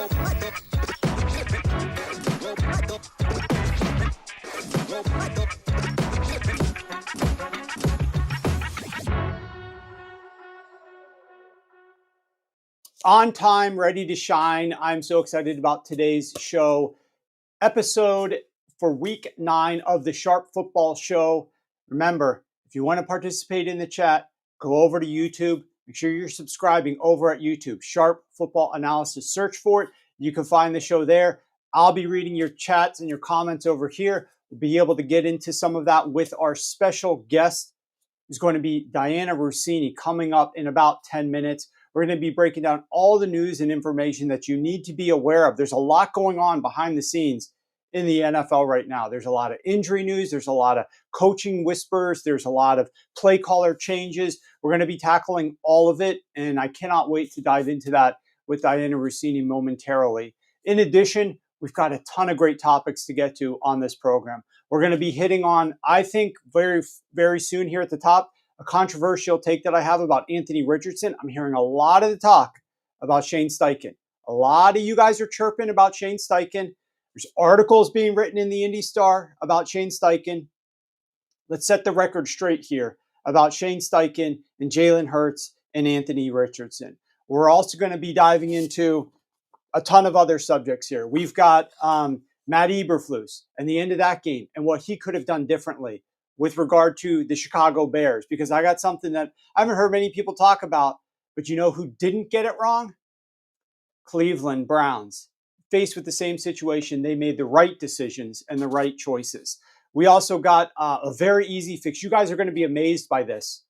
On time, ready to shine. I'm so excited about today's show. Episode for week 9 of the Sharp Football Show. Remember, if you want to participate in the chat, go over to YouTube. Make sure you're subscribing over at YouTube. Sharp Football Analysis. Search for it. You can find the show there. I'll be reading your chats and your comments over here. We'll be able to get into some of that with our special guest, who's going to be Dianna Russini, coming up in about 10 minutes. We're going to be breaking down all the news and information that you need to be aware of. There's a lot going on behind the scenes in the NFL right now. There's a lot of injury news. There's a lot of coaching whispers. There's a lot of play caller changes. We're going to be tackling all of it, and I cannot wait to dive into that with Dianna Russini momentarily. In addition, we've got a ton of great topics to get to on this program. We're going to be hitting on, I think, very, very soon here at the top, a controversial take that I have about Anthony Richardson. I'm hearing a lot of the talk about Shane Steichen. A lot of you guys are chirping about Shane Steichen. There's articles being written in the Indy Star about Shane Steichen. Let's set the record straight here about Shane Steichen and Jalen Hurts and Anthony Richardson. We're also going to be diving into a ton of other subjects here. We've got Matt Eberflus and the end of that game and what he could have done differently with regard to the Chicago Bears, because I got something that I haven't heard many people talk about, but you know who didn't get it wrong? Cleveland Browns. Faced with the same situation, they made the right decisions and the right choices. We also got a very easy fix. You guys are going to be amazed by this.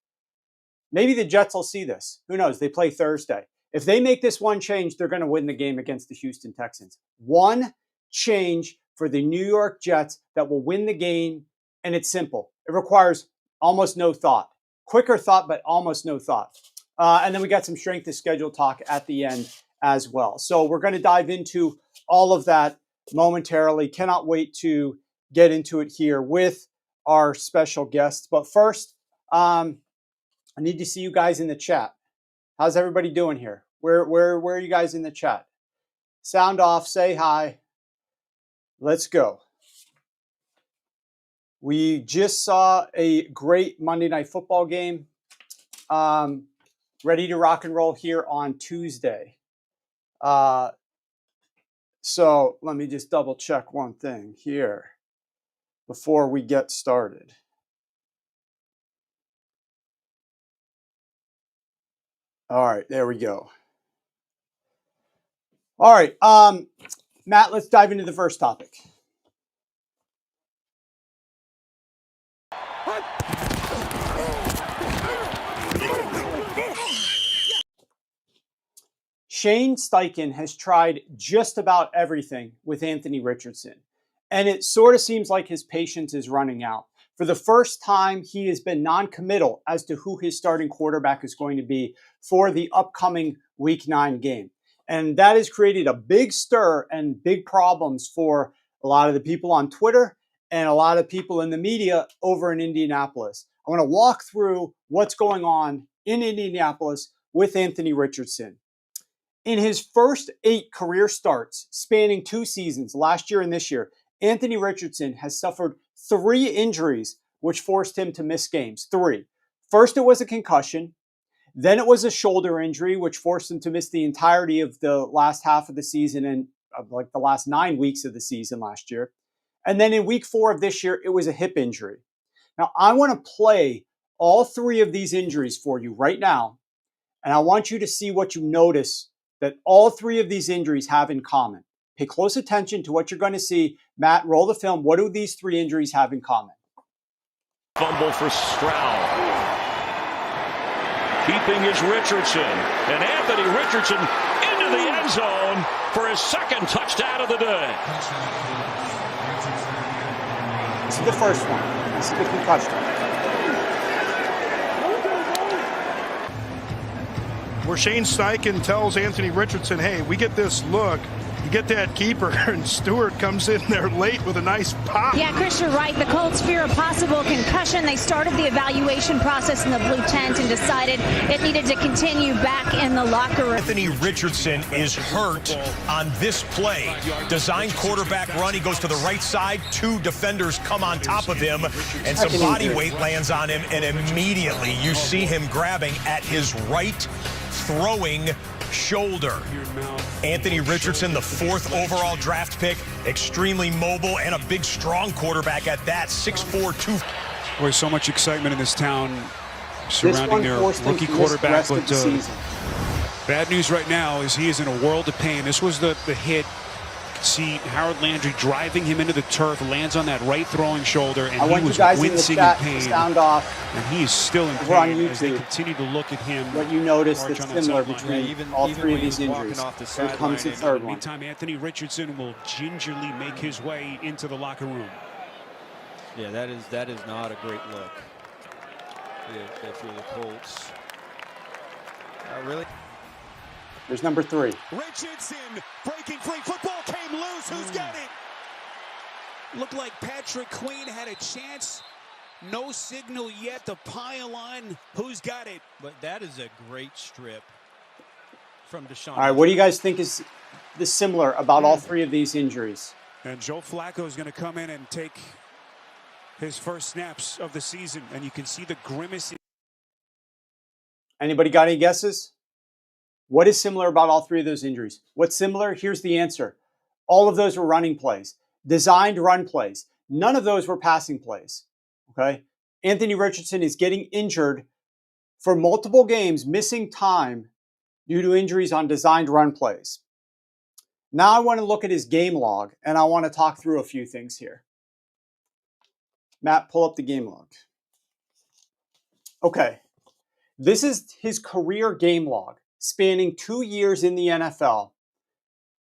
Maybe the Jets will see this. Who knows? They play Thursday. If they make this one change, they're going to win the game against the Houston Texans. One change for the New York Jets that will win the game, and it's simple. It requires almost no thought. Quicker thought, but almost no thought. And then we got some strength of schedule talk at the end as well. So we're going to dive into all of that momentarily. Cannot wait to get into it here with our special guests. But first, I need to see you guys in the chat. How's everybody doing here? Where are you guys in the chat? Sound off, say hi. Let's go. We just saw a great Monday Night Football game. Ready to rock and roll here on Tuesday. So let me just double check one thing here before we get started. All right, there we go. All right, Matt, let's dive into the first topic. Shane Steichen has tried just about everything with Anthony Richardson, and it sort of seems like his patience is running out. For the first time, he has been non-committal as to who his starting quarterback is going to be for the upcoming Week 9 game. And that has created a big stir and big problems for a lot of the people on Twitter and a lot of people in the media over in Indianapolis. I want to walk through what's going on in Indianapolis with Anthony Richardson. In his first 8 career starts spanning 2 seasons, last year and this year, Anthony Richardson has suffered 3 injuries which forced him to miss games. 3. First, it was a concussion. Then it was a shoulder injury, which forced him to miss the entirety of the last half of the season and like the last 9 weeks of the season last year. And then in week 4 of this year, it was a hip injury. Now, I want to play all 3 of these injuries for you right now. And I want you to see what you notice that all 3 of these injuries have in common. Pay close attention to what you're going to see. Matt, roll the film. What do these 3 injuries have in common? Fumble for Stroud. Keeping is Richardson. And Anthony Richardson into the end zone for his 2nd touchdown of the day. This is the first one. This is the concussion. Where Shane Steichen tells Anthony Richardson, hey, we get this look. You get that keeper, and Stewart comes in there late with a nice pop. Yeah, Chris, you're right. The Colts fear a possible concussion. They started the evaluation process in the blue tent and decided it needed to continue back in the locker room. Anthony Richardson is hurt on this play. Designed quarterback run. He goes to the right side. Two defenders come on top of him, and some body weight lands on him, and immediately you see him grabbing at his right throwing shoulder. Anthony Richardson, the 4th overall draft pick, extremely mobile and a big, strong quarterback at that, 6'4", 2. Boy, so much excitement in this town surrounding their rookie quarterback. But bad news right now is he is in a world of pain. This was the hit. See Harold Landry driving him into the turf, lands on that right throwing shoulder, and he was wincing in pain. Sound off. And he is still in pain as they continue to look at him. What you notice that's similar between all three of these injuries. Here comes the third one. Meantime, Anthony Richardson will gingerly make his way into the locker room. Yeah, that is not a great look. If you're the Colts, really. There's number 3. Richardson breaking free. Football came loose. Who's got it? Looked like Patrick Queen had a chance. No signal yet to pile on. Who's got it? But that is a great strip from Deshaun. All right, what do you guys think is similar about all 3 of these injuries? And Joe Flacco is going to come in and take his first snaps of the season, and you can see the grimace. Anybody got any guesses? What is similar about all 3 of those injuries? What's similar? Here's the answer. All of those were running plays, designed run plays. None of those were passing plays, okay? Anthony Richardson is getting injured for multiple games, missing time due to injuries on designed run plays. Now I want to look at his game log, and I want to talk through a few things here. Matt, pull up the game log. Okay, this is his career game log, spanning 2 years in the NFL.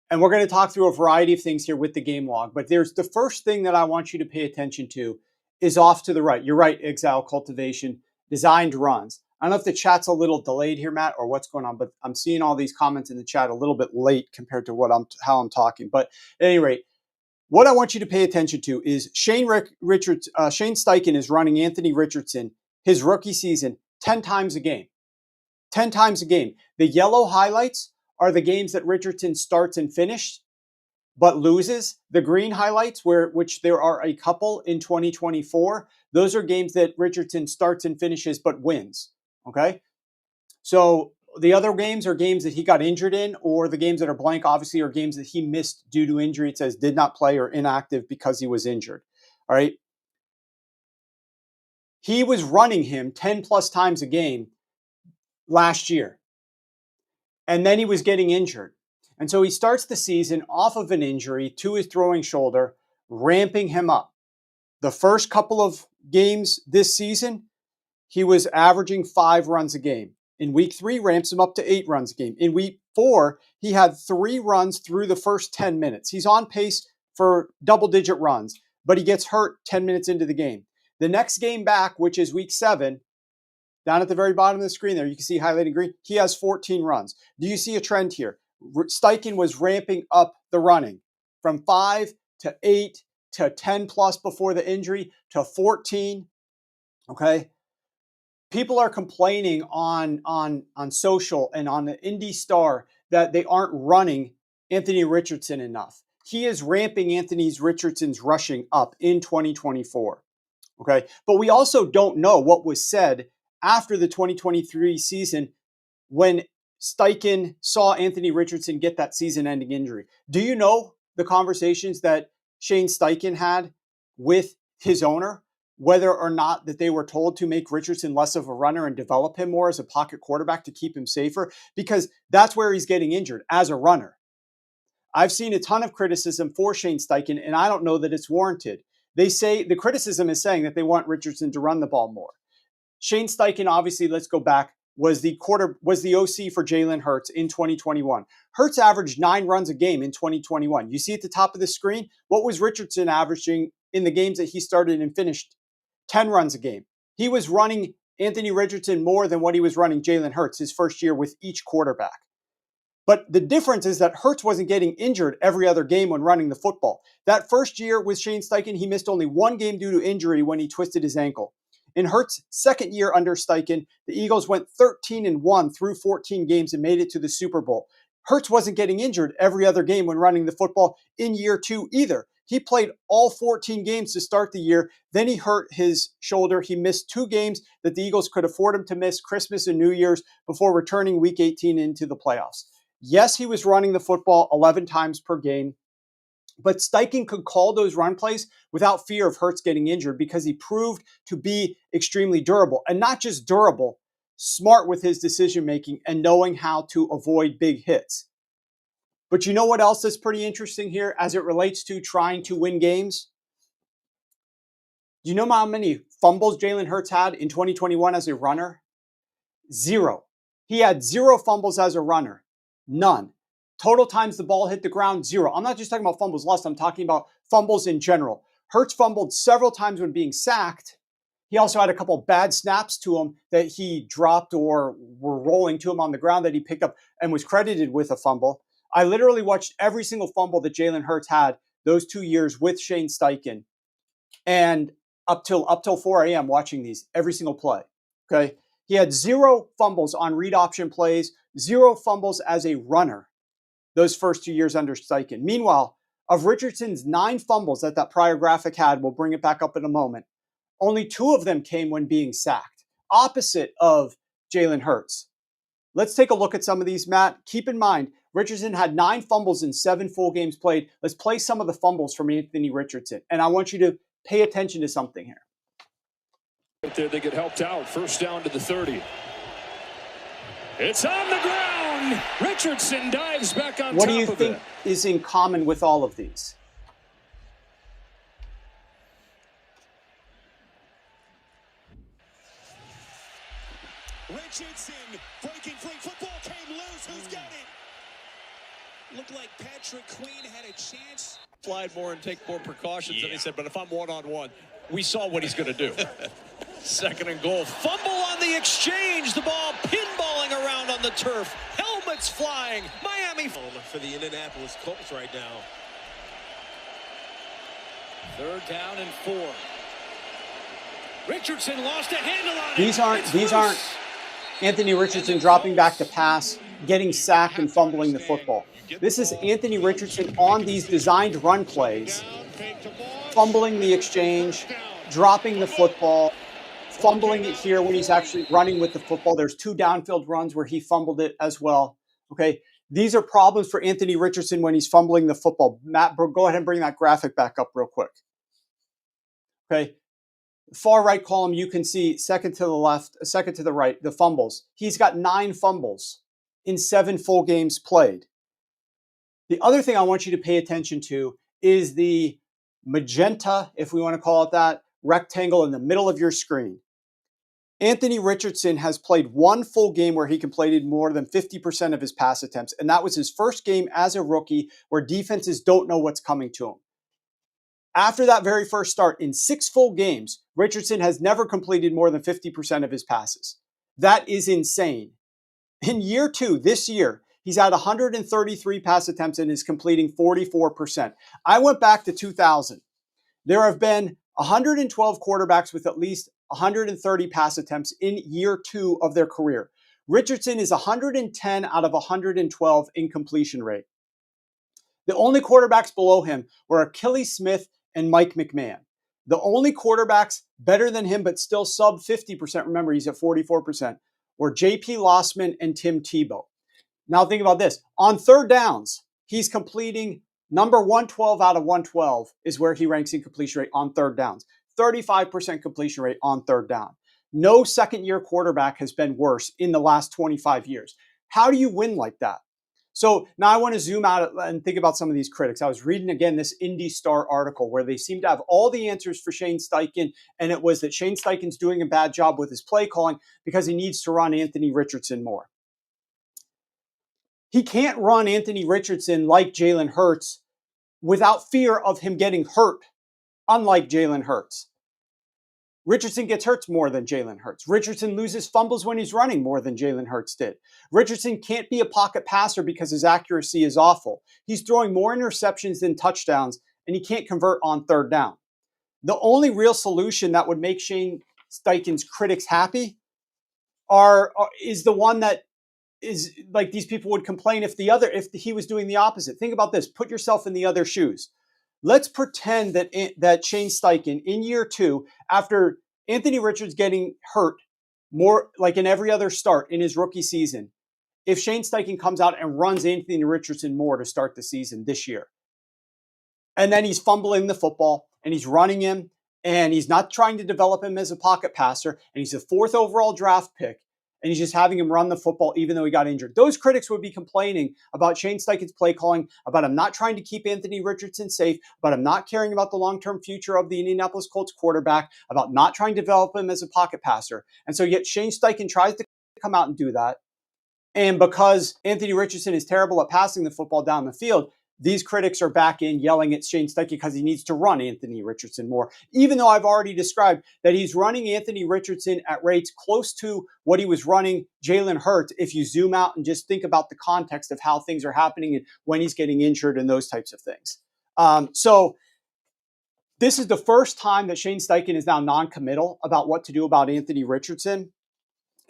And we're going to talk through a variety of things here with the game log. But there's the first thing that I want you to pay attention to is off to the right. You're right, Exile Cultivation, designed runs. I don't know if the chat's a little delayed here, Matt, or what's going on, but I'm seeing all these comments in the chat a little bit late compared to how I'm talking. But at any rate, what I want you to pay attention to is Shane Steichen is running Anthony Richardson, his rookie season, 10 times a game. 10 times a game. The yellow highlights are the games that Richardson starts and finishes, but loses. The green highlights, which there are a couple in 2024, those are games that Richardson starts and finishes but wins. Okay? So the other games are games that he got injured in, or the games that are blank, obviously, are games that he missed due to injury. It says did not play or inactive because he was injured. All right? He was running him 10 plus times a game last year. And then he was getting injured. And so he starts the season off of an injury to his throwing shoulder, ramping him up. The first couple of games this season, he was averaging 5 runs a game. In week 3, ramps him up to 8 runs a game. In week 4, he had 3 runs through the first 10 minutes. He's on pace for double-digit runs, but he gets hurt 10 minutes into the game. The next game back, which is week 7, down at the very bottom of the screen there, you can see highlighted green, he has 14 runs. Do you see a trend here? Steichen was ramping up the running from 5 to 8 to 10 plus before the injury to 14. Okay? People are complaining on social and on the Indy Star that they aren't running Anthony Richardson enough. He is ramping Anthony Richardson's rushing up in 2024. Okay? But we also don't know what was said after the 2023 season when Steichen saw Anthony Richardson get that season-ending injury. Do you know the conversations that Shane Steichen had with his owner, whether or not that they were told to make Richardson less of a runner and develop him more as a pocket quarterback to keep him safer? Because that's where he's getting injured, as a runner. I've seen a ton of criticism for Shane Steichen, and I don't know that it's warranted. They say the criticism is saying that they want Richardson to run the ball more. Shane Steichen, obviously, let's go back, was the OC for Jalen Hurts in 2021. Hurts averaged 9 runs a game in 2021. You see at the top of the screen, what was Richardson averaging in the games that he started and finished? 10 runs a game. He was running Anthony Richardson more than what he was running Jalen Hurts his first year with each quarterback. But the difference is that Hurts wasn't getting injured every other game when running the football. That first year with Shane Steichen, he missed only one game due to injury when he twisted his ankle. In Hurts' second year under Steichen, the Eagles went 13-1 through 14 games and made it to the Super Bowl. Hurts wasn't getting injured every other game when running the football in year 2 either. He played all 14 games to start the year. Then he hurt his shoulder. He missed 2 games that the Eagles could afford him to miss, Christmas and New Year's, before returning Week 18 into the playoffs. Yes, he was running the football 11 times per game, but Steichen could call those run plays without fear of Hurts getting injured because he proved to be extremely durable. And not just durable, smart with his decision-making and knowing how to avoid big hits. But you know what else is pretty interesting here as it relates to trying to win games? Do you know how many fumbles Jalen Hurts had in 2021 as a runner? 0. He had 0 fumbles as a runner. None. Total times the ball hit the ground, 0. I'm not just talking about fumbles lost. I'm talking about fumbles in general. Hurts fumbled several times when being sacked. He also had a couple bad snaps to him that he dropped or were rolling to him on the ground that he picked up and was credited with a fumble. I literally watched every single fumble that Jalen Hurts had those 2 years with Shane Steichen, and up till 4 a.m. watching these, every single play. Okay, he had 0 fumbles on read option plays, 0 fumbles as a runner those first 2 years under Steichen. Meanwhile, of Richardson's 9 fumbles that prior graphic had, we'll bring it back up in a moment, only 2 of them came when being sacked, opposite of Jalen Hurts. Let's take a look at some of these, Matt. Keep in mind, Richardson had 9 fumbles in 7 full games played. Let's play some of the fumbles from Anthony Richardson. And I want you to pay attention to something here. Right there, they get helped out. First down to the 30. It's on the ground. Richardson dives back on top of it. What do you think is in common with all of these? Richardson breaking free. Football came loose. Who's got it? Looked like Patrick Queen had a chance. Slide more and take more precautions than he said, but if I'm one-on-one, we saw what he's going to do. Second and goal. Fumble on the exchange. The ball pinballing around on the turf. Helmets flying. Miami for the Indianapolis Colts right now. Third down and 4. Richardson lost a handle on it. These aren't Anthony Richardson dropping back to pass, getting sacked and fumbling the football. This is Anthony Richardson on these designed run plays, fumbling the exchange, dropping the football, fumbling it here when he's actually running with the football. There's 2 downfield runs where he fumbled it as well. Okay, these are problems for Anthony Richardson when he's fumbling the football. Matt, go ahead and bring that graphic back up real quick. Okay, far right column, you can see second to the left, second to the right, the fumbles. He's got 9 fumbles in 7 full games played. The other thing I want you to pay attention to is the magenta, if we want to call it that, rectangle in the middle of your screen. Anthony Richardson has played 1 full game where he completed more than 50% of his pass attempts, and that was his first game as a rookie where defenses don't know what's coming to him. After that very first start, in 6 full games, Richardson has never completed more than 50% of his passes. That is insane. In year 2, this year, he's had 133 pass attempts and is completing 44%. I went back to 2000. There have been 112 quarterbacks with at least 130 pass attempts in year 2 of their career. Richardson is 110 out of 112 in completion rate. The only quarterbacks below him were Achilles Smith and Mike McMahon. The only quarterbacks better than him, but still sub 50%, remember he's at 44%, were J.P. Lossman and Tim Tebow. Now think about this. On third downs, he's completing number 112 out of 112 is where he ranks in completion rate on third downs. 35% completion rate on third down. No second-year quarterback has been worse in the last 25 years. How do you win like that? So now I want to zoom out and think about some of these critics. I was reading again this Indy Star article where they seem to have all the answers for Shane Steichen, and it was that Shane Steichen's doing a bad job with his play calling because he needs to run Anthony Richardson more. He can't run Anthony Richardson like Jalen Hurts without fear of him getting hurt, unlike Jalen Hurts. Richardson gets hurt more than Jalen Hurts. Richardson loses fumbles when he's running more than Jalen Hurts did. Richardson can't be a pocket passer because his accuracy is awful. He's throwing more interceptions than touchdowns, and he can't convert on third down. The only real solution that would make Shane Steichen's critics happy is the one that is like these people would complain if he was doing the opposite. Think about this. Put yourself in the other shoes. Let's pretend that Shane Steichen in year 2, after Anthony Richards getting hurt more like in every other start in his rookie season, if Shane Steichen comes out and runs Anthony Richardson more to start the season this year, and then he's fumbling the football and he's running him and he's not trying to develop him as a pocket passer, and he's a 4th overall draft pick, and he's just having him run the football even though he got injured. Those critics would be complaining about Shane Steichen's play calling, about him not trying to keep Anthony Richardson safe, about him not caring about the long-term future of the Indianapolis Colts quarterback, about not trying to develop him as a pocket passer. And so yet Shane Steichen tries to come out and do that. And because Anthony Richardson is terrible at passing the football down the field, these critics are back in yelling at Shane Steichen because he needs to run Anthony Richardson more, even though I've already described that he's running Anthony Richardson at rates close to what he was running Jalen Hurts if you zoom out and just think about the context of how things are happening and when he's getting injured and those types of things. So this is the first time that Shane Steichen is now non-committal about what to do about Anthony Richardson.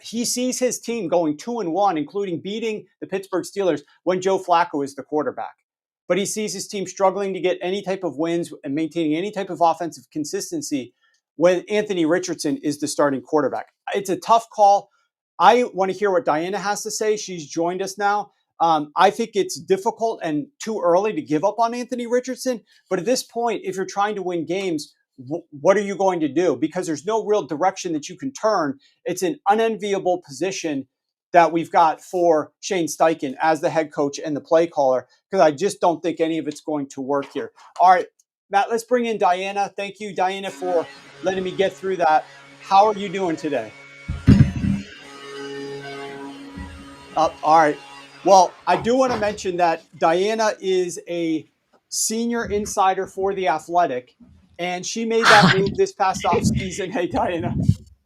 He sees his team going 2-1, including beating the Pittsburgh Steelers when Joe Flacco is the quarterback. But he sees his team struggling to get any type of wins and maintaining any type of offensive consistency when Anthony Richardson is the starting quarterback. It's a tough call. I want to hear what Dianna has to say. She's joined us now. I think it's difficult and too early to give up on Anthony Richardson. But at this point, if you're trying to win games, what are you going to do? Because there's no real direction that you can turn. It's an unenviable position that we've got for Shane Steichen as the head coach and the play caller, because I just don't think any of it's going to work here. All right, Matt, let's bring in Dianna. Thank you, Dianna, for letting me get through that. How are you doing today? All right. Well, I do want to mention that Dianna is a senior insider for The Athletic, and she made that move this past offseason. Hey, Dianna.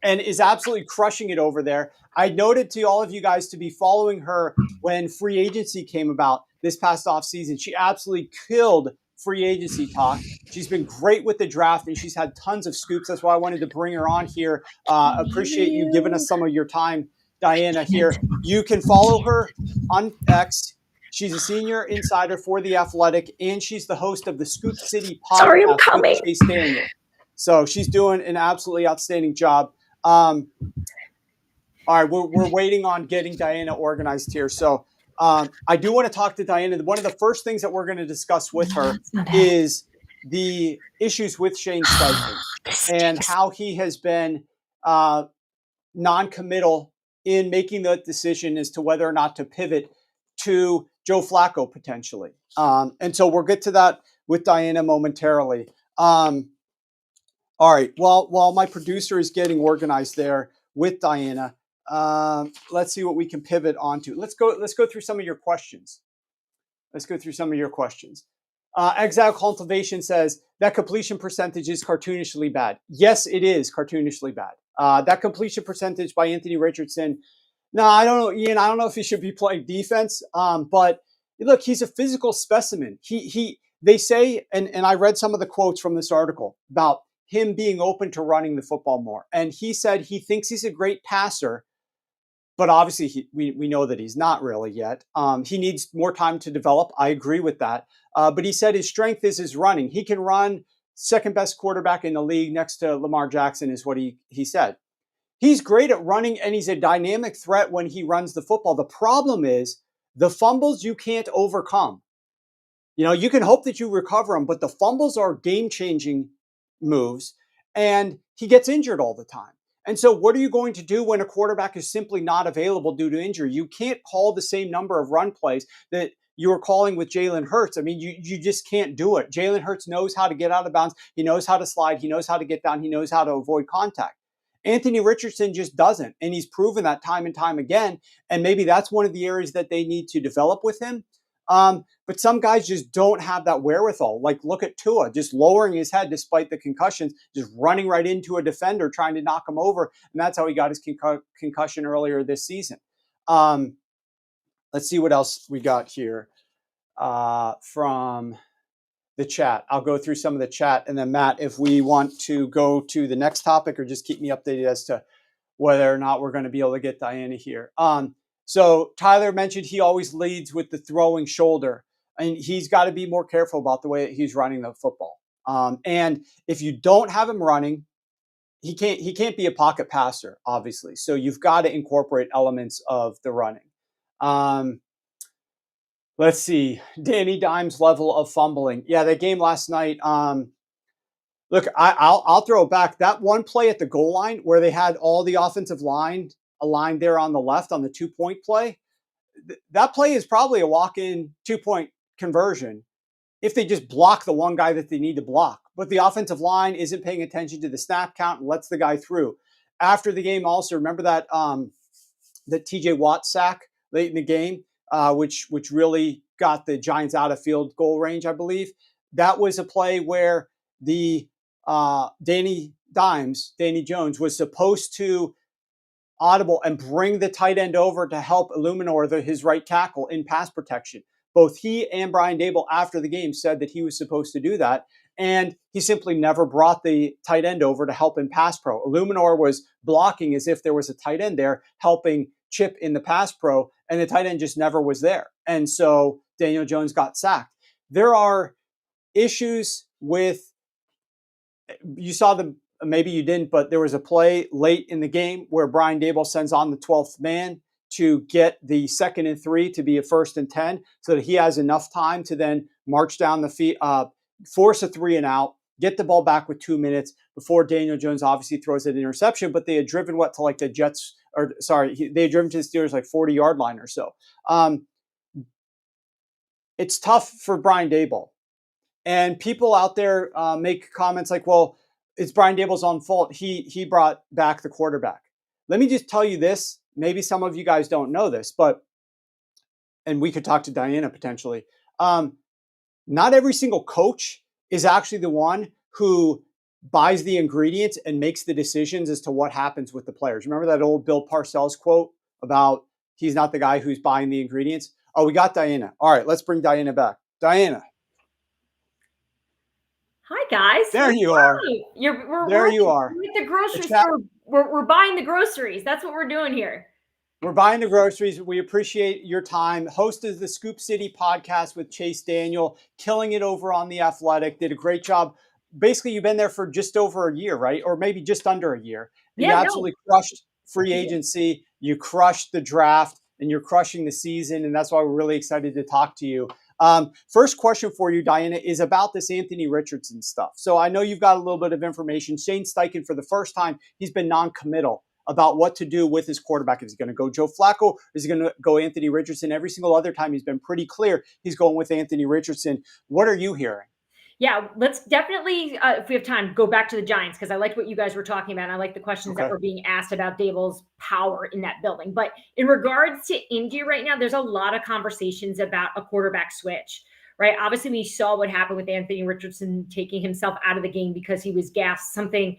And is absolutely crushing it over there. I noted to all of you guys to be following her when free agency came about this past offseason. She absolutely killed free agency talk. She's been great with the draft, and she's had tons of scoops. That's why I wanted to bring her on here. Appreciate you giving us some of your time, Dianna, here. You can follow her on X. She's a senior insider for The Athletic, and she's the host of the Scoop City podcast. Sorry, I'm coming. With Chase Daniel. So she's doing an absolutely outstanding job. All right, we're waiting on getting Dianna organized here. So I do want to talk to Dianna. One of the first things that we're going to discuss with her is the issues with Shane Steichen and how he has been non-committal in making the decision as to whether or not to pivot to Joe Flacco potentially. And so we'll get to that with Dianna momentarily. All right. While my producer is getting organized there with Dianna, let's see what we can pivot onto. Let's go through some of your questions. Exile Cultivation says that completion percentage is cartoonishly bad. Yes, it is cartoonishly bad. That completion percentage by Anthony Richardson. No, I don't know, Ian. I don't know if he should be playing defense. But look, he's a physical specimen. They say, and I read some of the quotes from this article about him being open to running the football more. And he said he thinks he's a great passer, but obviously we know that he's not really yet. He needs more time to develop. I agree with that. But he said his strength is his running. He can run, second best quarterback in the league next to Lamar Jackson is what he said. He's great at running, and he's a dynamic threat when he runs the football. The problem is the fumbles you can't overcome. You know, you can hope that you recover them, but the fumbles are game-changing moves, and he gets injured all the time. And so what are you going to do when a quarterback is simply not available due to injury? You can't call the same number of run plays that you were calling with Jalen Hurts. I mean, you just can't do it. Jalen Hurts knows how to get out of bounds. He knows how to slide. He knows how to get down. He knows how to avoid contact. Anthony Richardson just doesn't, and he's proven that time and time again. And maybe that's one of the areas that they need to develop with him. But some guys just don't have that wherewithal. Like, look at Tua, just lowering his head despite the concussions, just running right into a defender, trying to knock him over. And that's how he got his concussion earlier this season. Let's see what else we got here from the chat. I'll go through some of the chat. And then, Matt, if we want to go to the next topic or just keep me updated as to whether or not we're going to be able to get Dianna here. So Tyler mentioned he always leads with the throwing shoulder, and he's got to be more careful about the way that he's running the football. And if you don't have him running, he can't be a pocket passer, obviously. So you've got to incorporate elements of the running. Let's see, Danny Dimes' level of fumbling. Yeah, that game last night. Look, I'll throw it back. That one play at the goal line where they had all the offensive line aligned there on the left on the 2-point play, that play is probably a walk-in 2-point conversion if they just block the one guy that they need to block. But the offensive line isn't paying attention to the snap count and lets the guy through. After the game also, remember that that TJ Watt sack late in the game, which really got the Giants out of field goal range, I believe. That was a play where the Danny Jones was supposed to audible and bring the tight end over to help Illuminor, his right tackle, in pass protection. Both he and Brian Daboll after the game said that he was supposed to do that, and he simply never brought the tight end over to help in pass pro. Illuminor was blocking as if there was a tight end there helping chip in the pass pro, and the tight end just never was there. And so Daniel Jones got sacked. There are issues with, you saw them, maybe you didn't, but there was a play late in the game where Brian Daboll sends on the 12th man to get the 2nd and 3 to be a 1st and 10 so that he has enough time to then march down the field, force a 3 and out, get the ball back with 2 minutes before Daniel Jones obviously throws an interception, but they had driven to like the Jets, they had driven to the Steelers like 40-yard line or so. It's tough for Brian Daboll. And people out there make comments like, well, it's Brian Daboll's own fault. He brought back the quarterback. Let me just tell you this. Maybe some of you guys don't know this, and we could talk to Dianna potentially. Not every single coach is actually the one who buys the ingredients and makes the decisions as to what happens with the players. Remember that old Bill Parcells quote about he's not the guy who's buying the ingredients? Oh, we got Dianna. All right, let's bring Dianna back. Dianna. Hi, guys. There you are. We're at the grocery store. We're buying the groceries. That's what we're doing here. We're buying the groceries. We appreciate your time. Host of the Scoop City podcast with Chase Daniel, killing it over on The Athletic. Did a great job. Basically, you've been there for just over a year, right? Or maybe just under a year. You absolutely crushed free agency. You crushed the draft, and you're crushing the season. And that's why we're really excited to talk to you. First question for you, Dianna, is about this Anthony Richardson stuff. So I know you've got a little bit of information. Shane Steichen, for the first time, he's been non-committal about what to do with his quarterback. Is he going to go Joe Flacco? Or is he going to go Anthony Richardson? Every single other time he's been pretty clear he's going with Anthony Richardson. What are you hearing? Yeah, let's definitely, if we have time, go back to the Giants, because I liked what you guys were talking about. And I like the questions that were being asked about Daboll's power in that building. But in regards to Indy right now, there's a lot of conversations about a quarterback switch, right? Obviously, we saw what happened with Anthony Richardson taking himself out of the game because he was gassed, something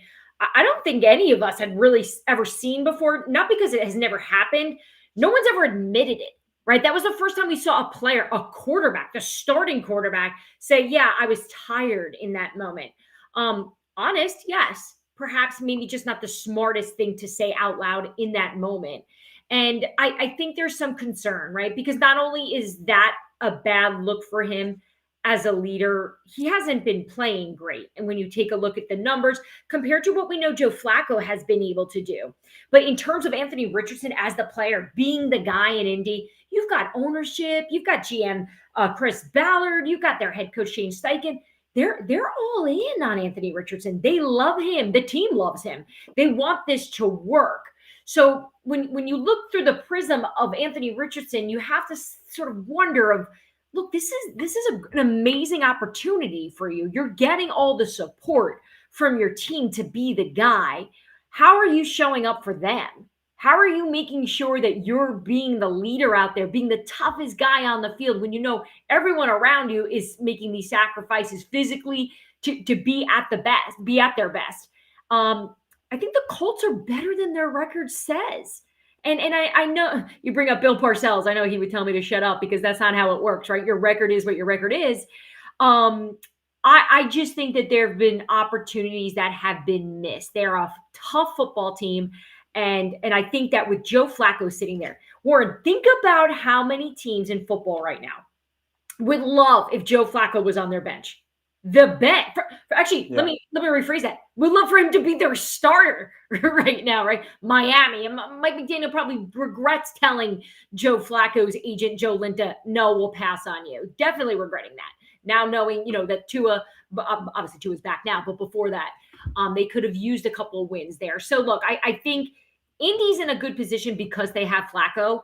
I don't think any of us had really ever seen before, not because it has never happened. No one's ever admitted it. Right. That was the first time we saw a player, a quarterback, the starting quarterback, say, yeah, I was tired in that moment. Honest, yes. Perhaps maybe just not the smartest thing to say out loud in that moment. And I think there's some concern, right? Because not only is that a bad look for him as a leader, he hasn't been playing great. And when you take a look at the numbers compared to what we know Joe Flacco has been able to do. But in terms of Anthony Richardson as the player, being the guy in Indy, you've got ownership, you've got GM Chris Ballard, you've got their head coach Shane Steichen. They're all in on Anthony Richardson. They love him. The team loves him. They want this to work. So when you look through the prism of Anthony Richardson, you have to sort of wonder of, look, this is an amazing opportunity for you. You're getting all the support from your team to be the guy. How are you showing up for them? How are you making sure that you're being the leader out there, being the toughest guy on the field when you know everyone around you is making these sacrifices physically to be at their best? I think the Colts are better than their record says. And I know you bring up Bill Parcells. I know he would tell me to shut up because that's not how it works, right? Your record is what your record is. I just think that there have been opportunities that have been missed. They're a tough football team. And I think that with Joe Flacco sitting there, Warren, think about how many teams in football right now would love if Joe Flacco was on their bench. Let me rephrase that. We'd love for him to be their starter right now, right? Miami. And Mike McDaniel probably regrets telling Joe Flacco's agent, Joe Linta, no, we'll pass on you. Definitely regretting that. Now knowing, that Tua, obviously Tua's back now, but before that, they could have used a couple of wins there. So look, I think Indy's in a good position because they have Flacco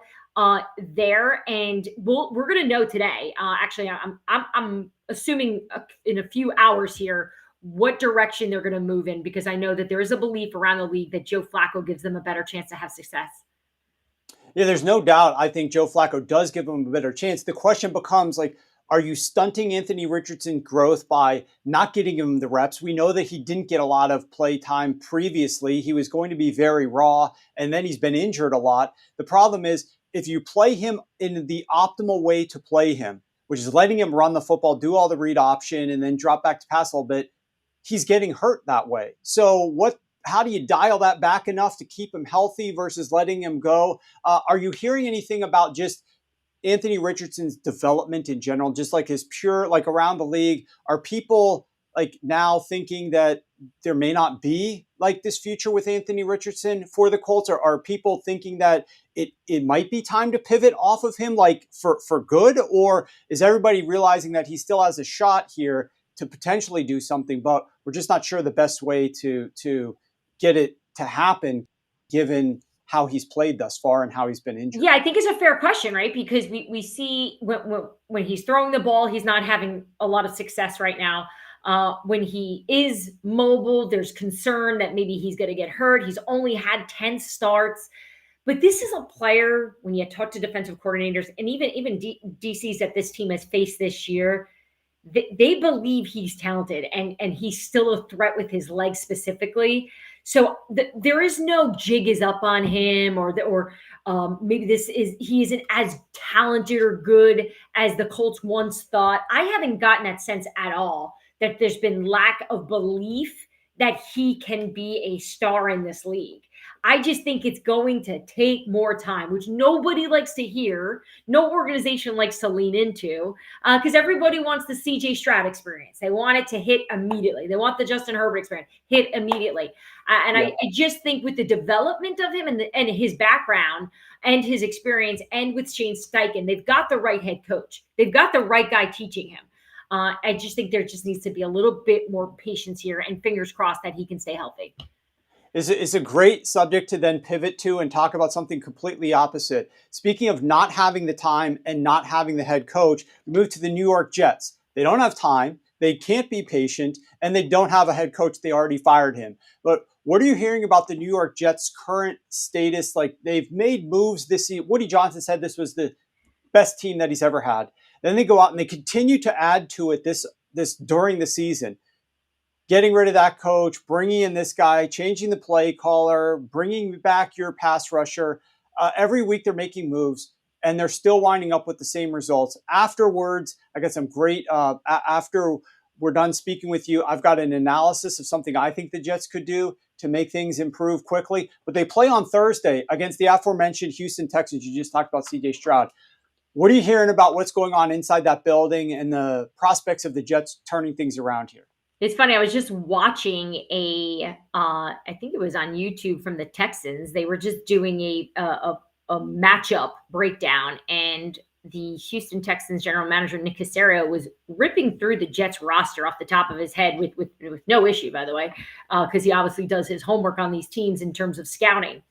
there, and we're going to know today. Actually, I'm assuming in a few hours here what direction they're going to move in, because I know that there is a belief around the league that Joe Flacco gives them a better chance to have success. Yeah, there's no doubt. I think Joe Flacco does give them a better chance. The question becomes are you stunting Anthony Richardson's growth by not getting him the reps? We know that he didn't get a lot of play time previously. He was going to be very raw, and then he's been injured a lot. The problem is if you play him in the optimal way to play him, which is letting him run the football, do all the read option, and then drop back to pass a little bit, he's getting hurt that way. So how do you dial that back enough to keep him healthy versus letting him go? Are you hearing anything about just Anthony Richardson's development in general, just his pure, around the league? Are people now thinking that there may not be this future with Anthony Richardson for the Colts? Or are people thinking that it might be time to pivot off of him for good? Or is everybody realizing that he still has a shot here to potentially do something, but we're just not sure the best way to get it to happen given how he's played thus far and how he's been injured? Yeah, I think it's a fair question, right? Because we see when he's throwing the ball, he's not having a lot of success right now. When he is mobile, there's concern that maybe he's going to get hurt. He's only had 10 starts. But this is a player, when you talk to defensive coordinators and even DCs that this team has faced this year, they believe he's talented and he's still a threat with his legs specifically. So there is no jig is up on him or maybe he isn't as talented or good as the Colts once thought. I haven't gotten that sense at all, that there's been lack of belief that he can be a star in this league. I just think it's going to take more time, which nobody likes to hear. No organization likes to lean into because everybody wants the CJ Stroud experience. They want it to hit immediately. They want the Justin Herbert experience hit immediately. I just think with the development of him and his background and his experience, and with Shane Steichen, they've got the right head coach. They've got the right guy teaching him. I just think there just needs to be a little bit more patience here, and fingers crossed that he can stay healthy. Is a great subject to then pivot to and talk about something completely opposite. Speaking of not having the time and not having the head coach, we move to the New York Jets. They don't have time, they can't be patient, and they don't have a head coach. They already fired him. But what are you hearing about the New York Jets' current status? They've made moves this season. Woody Johnson said this was the best team that he's ever had. Then they go out and they continue to add to it this during the season. Getting rid of that coach, bringing in this guy, changing the play caller, bringing back your pass rusher. Every week they're making moves, and they're still winding up with the same results. Afterwards, I got some great, after we're done speaking with you, I've got an analysis of something I think the Jets could do to make things improve quickly. But they play on Thursday against the aforementioned Houston Texans. You just talked about CJ Stroud. What are you hearing about what's going on inside that building and the prospects of the Jets turning things around here? It's funny. I was just watching I think it was on YouTube from the Texans. They were just doing a matchup breakdown, and the Houston Texans general manager, Nick Caserio, was ripping through the Jets roster off the top of his head with no issue, by the way, because he obviously does his homework on these teams in terms of scouting.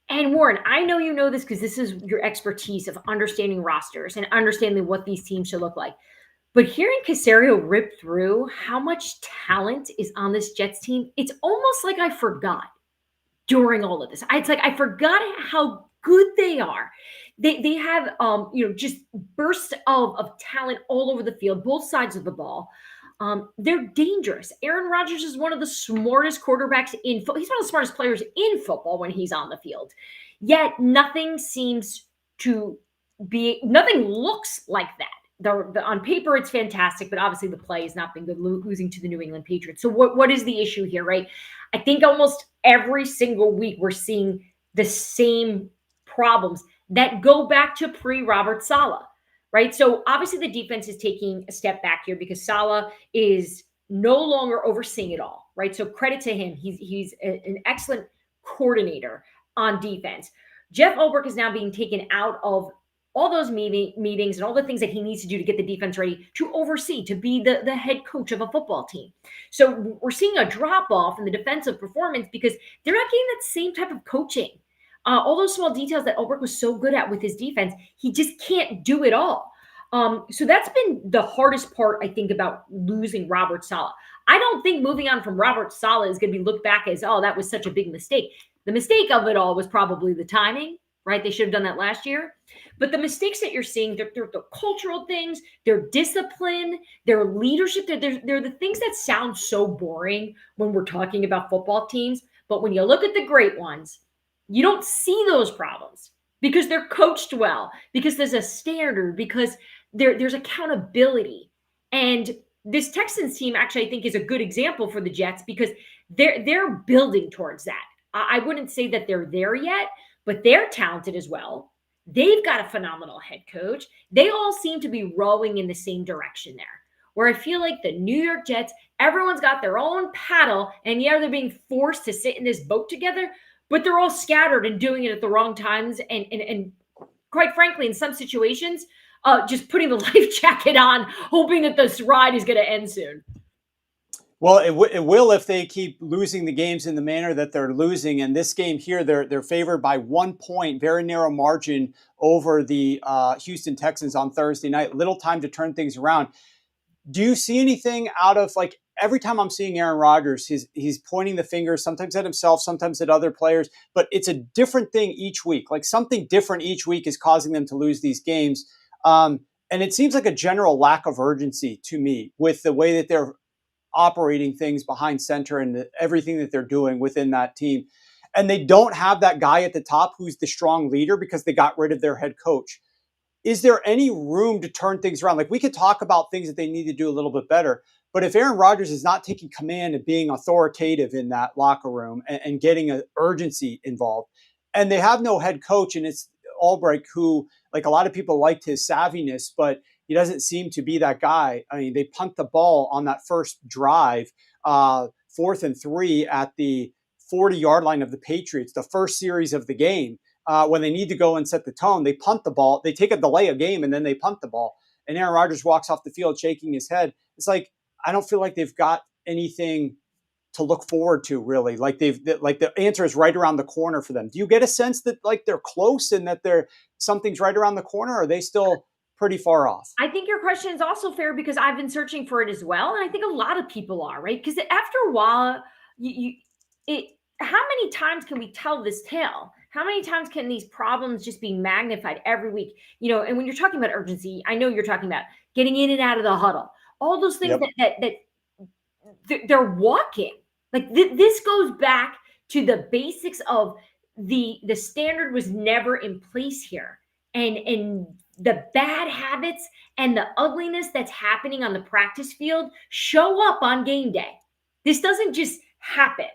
And Warren, I know you know this because this is your expertise of understanding rosters and understanding what these teams should look like. But hearing Caserio rip through how much talent is on this Jets team, it's almost like I forgot. during all of this. It's like I forgot how good they are. They have just bursts of talent all over the field, both sides of the ball. They're dangerous. Aaron Rodgers is one of the smartest quarterbacks in football. He's one of the smartest players in football when he's on the field. Yet nothing looks like that. On paper, it's fantastic, but obviously the play has not been good, losing to the New England Patriots. So what is the issue here, right? I think almost every single week we're seeing the same problems that go back to pre-Robert Saleh, right? So obviously the defense is taking a step back here because Saleh is no longer overseeing it all, right? So credit to him. He's an excellent coordinator on defense. Jeff Ulbrich is now being taken out of all those meetings and all the things that he needs to do to get the defense ready to oversee, to be the head coach of a football team. So we're seeing a drop-off in the defensive performance because they're not getting that same type of coaching. All those small details that Ulbrich was so good at with his defense, he just can't do it all. So that's been the hardest part, I think, about losing Robert Saleh. I don't think moving on from Robert Saleh is going to be looked back as, oh, that was such a big mistake. The mistake of it all was probably the timing, right? They should have done that last year. But the mistakes that you're seeing, they're the cultural things, their discipline, their leadership. They're the things that sound so boring when we're talking about football teams. But when you look at the great ones, you don't see those problems because they're coached well, because there's a standard, because there's accountability. And this Texans team actually, I think, is a good example for the Jets because they're building towards that. I wouldn't say that they're there yet, but they're talented as well. They've got a phenomenal head coach. They all seem to be rowing in the same direction there, where I feel like the New York Jets, everyone's got their own paddle, and yeah, they're being forced to sit in this boat together, but they're all scattered and doing it at the wrong times. And quite frankly, in some situations, just putting the life jacket on, hoping that this ride is going to end soon. Well, it will if they keep losing the games in the manner that they're losing. And this game here, they're favored by 1 point, very narrow margin over the Houston Texans on Thursday night. Little time to turn things around. Do you see anything out of, like, every time I'm seeing Aaron Rodgers, he's pointing the finger, sometimes at himself, sometimes at other players, but it's a different thing each week. Like, something different each week is causing them to lose these games. And it seems like a general lack of urgency to me with the way that they're operating things behind center and everything that they're doing within that team. And they don't have that guy at the top who's the strong leader because they got rid of their head coach. Is there any room to turn things around? Like, we could talk about things that they need to do a little bit better, but if Aaron Rodgers is not taking command and being authoritative in that locker room and getting an urgency involved, and they have no head coach, and it's Ulbrich, who, like, a lot of people liked his savviness, but he doesn't seem to be that guy. I mean, they punt the ball on that first drive, 4th and 3 at the 40-yard line of the Patriots, the first series of the game. When they need to go and set the tone, they punt the ball. They take a delay of game, and then they punt the ball. And Aaron Rodgers walks off the field shaking his head. It's like, I don't feel like they've got anything to look forward to, really. Like, the answer is right around the corner for them. Do you get a sense that, like, they're close and that something's right around the corner? Or are they still pretty far off? I think your question is also fair because I've been searching for it as well. And I think a lot of people are, right? Because after a while, how many times can we tell this tale? How many times can these problems just be magnified every week? And when you're talking about urgency, I know you're talking about getting in and out of the huddle, all those things that they're walking. Like, this goes back to the basics of the standard was never in place here. And the bad habits and the ugliness that's happening on the practice field show up on game day. This doesn't just happen.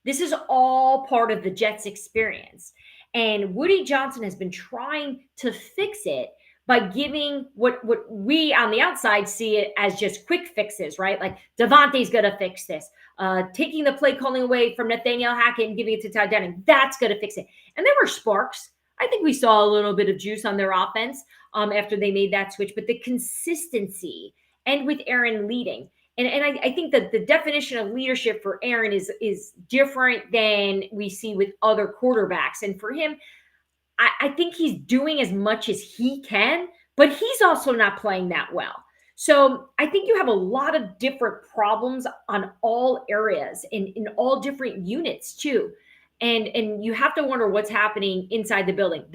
This is all part of the Jets experience. And Woody Johnson has been trying to fix it by giving what we on the outside see it as just quick fixes, right? Like, Devontae's going to fix this. Taking the play calling away from Nathaniel Hackett and giving it to Todd Downing, that's going to fix it. And there were sparks. I think we saw a little bit of juice on their offense after they made that switch. But the consistency, and with Aaron leading, and I think that the definition of leadership for Aaron is different than we see with other quarterbacks. And for him, I think he's doing as much as he can, but he's also not playing that well. So I think you have a lot of different problems on all areas in all different units too. And you have to wonder what's happening inside the building.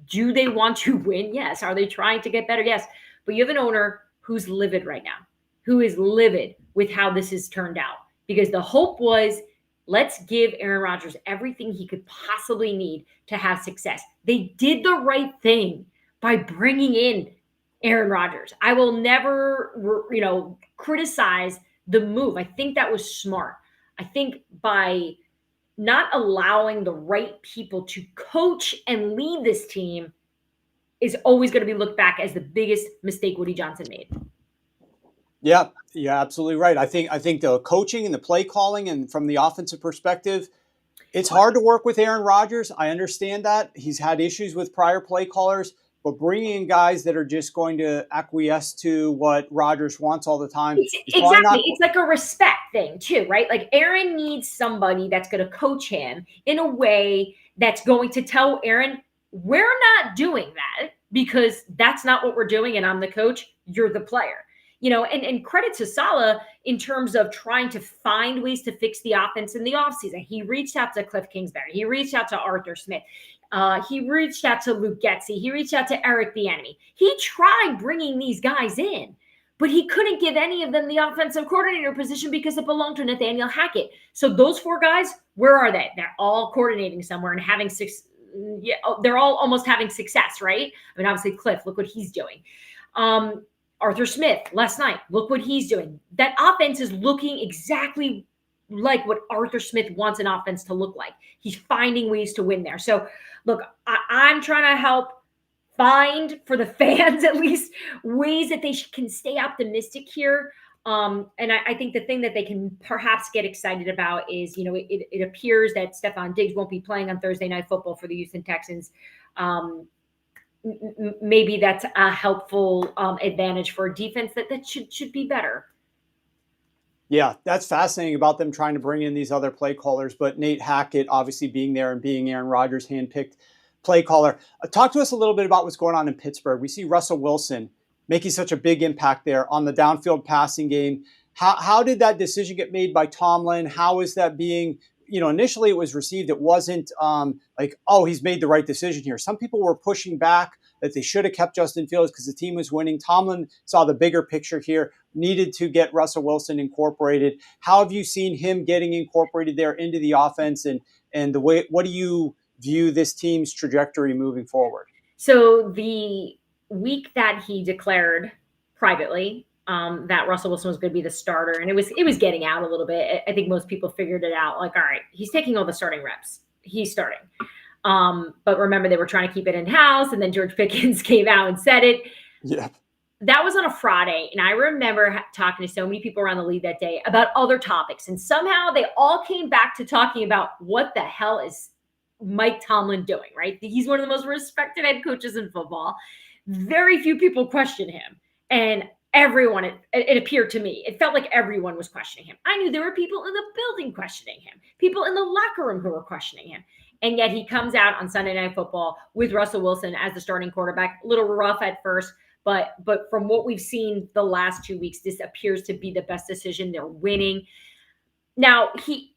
Do they want to win? Yes. Are they trying to get better? Yes. But you have an owner who's livid right now, who is livid with how this has turned out, because the hope was, let's give Aaron Rodgers everything he could possibly need to have success. They did the right thing by bringing in Aaron Rodgers. I will never, criticize the move. I think that was smart. I think by not allowing the right people to coach and lead this team is always going to be looked back as the biggest mistake Woody Johnson made. Yeah, absolutely right. I think the coaching and the play calling, and from the offensive perspective, it's hard to work with Aaron Rodgers. I understand that. He's had issues with prior play callers, but bringing in guys that are just going to acquiesce to what Rodgers wants all the time. Exactly. It's like a respect thing too, right? Like Aaron needs somebody that's going to coach him in a way that's going to tell Aaron, we're not doing that because that's not what we're doing. And I'm the coach. You're the player. And credit to Saleh in terms of trying to find ways to fix the offense in the offseason. He reached out to Cliff Kingsbury. He reached out to Arthur Smith. He reached out to Luke Getsy. He reached out to Eric Bieniemy. He tried bringing these guys in, but he couldn't give any of them the offensive coordinator position because it belonged to Nathaniel Hackett. So those 4 guys, where are they? They're all coordinating somewhere and having they're all almost having success, right? I mean, obviously Cliff, look what he's doing. Arthur Smith last night, look what he's doing. That offense is looking exactly like what Arthur Smith wants an offense to look like. He's finding ways to win there. So look, I'm trying to help find, for the fans at least, ways that they can stay optimistic here. And I think the thing that they can perhaps get excited about is, it appears that Stefon Diggs won't be playing on Thursday Night Football for the Houston Texans. Maybe that's a helpful advantage for a defense that should be better. Yeah, that's fascinating about them trying to bring in these other play callers, but Nate Hackett obviously being there and being Aaron Rodgers' handpicked play caller. Talk to us a little bit about what's going on in Pittsburgh. We see Russell Wilson making such a big impact there on the downfield passing game. How did that decision get made by Tomlin? How is that being, initially it was received, it wasn't he's made the right decision here. Some people were pushing back that they should have kept Justin Fields because the team was winning. Tomlin saw the bigger picture here, needed to get Russell Wilson incorporated. How have you seen him getting incorporated there into the offense, and the way, what do you view this team's trajectory moving forward? So the week that he declared privately that Russell Wilson was going to be the starter, and it was getting out a little bit. I think most people figured it out. Like, all right, he's taking all the starting reps. He's starting. But remember, they were trying to keep it in-house, and then George Pickens came out and said it. Yeah. That was on a Friday, and I remember talking to so many people around the league that day about other topics, and somehow they all came back to talking about what the hell is Mike Tomlin doing, right? He's one of the most respected head coaches in football. Very few people question him, and everyone, it appeared to me, it felt like everyone was questioning him. I knew there were people in the building questioning him, people in the locker room who were questioning him. And yet he comes out on Sunday Night Football with Russell Wilson as the starting quarterback. A little rough at first, but from what we've seen the last 2 weeks, this appears to be the best decision. They're winning. Now,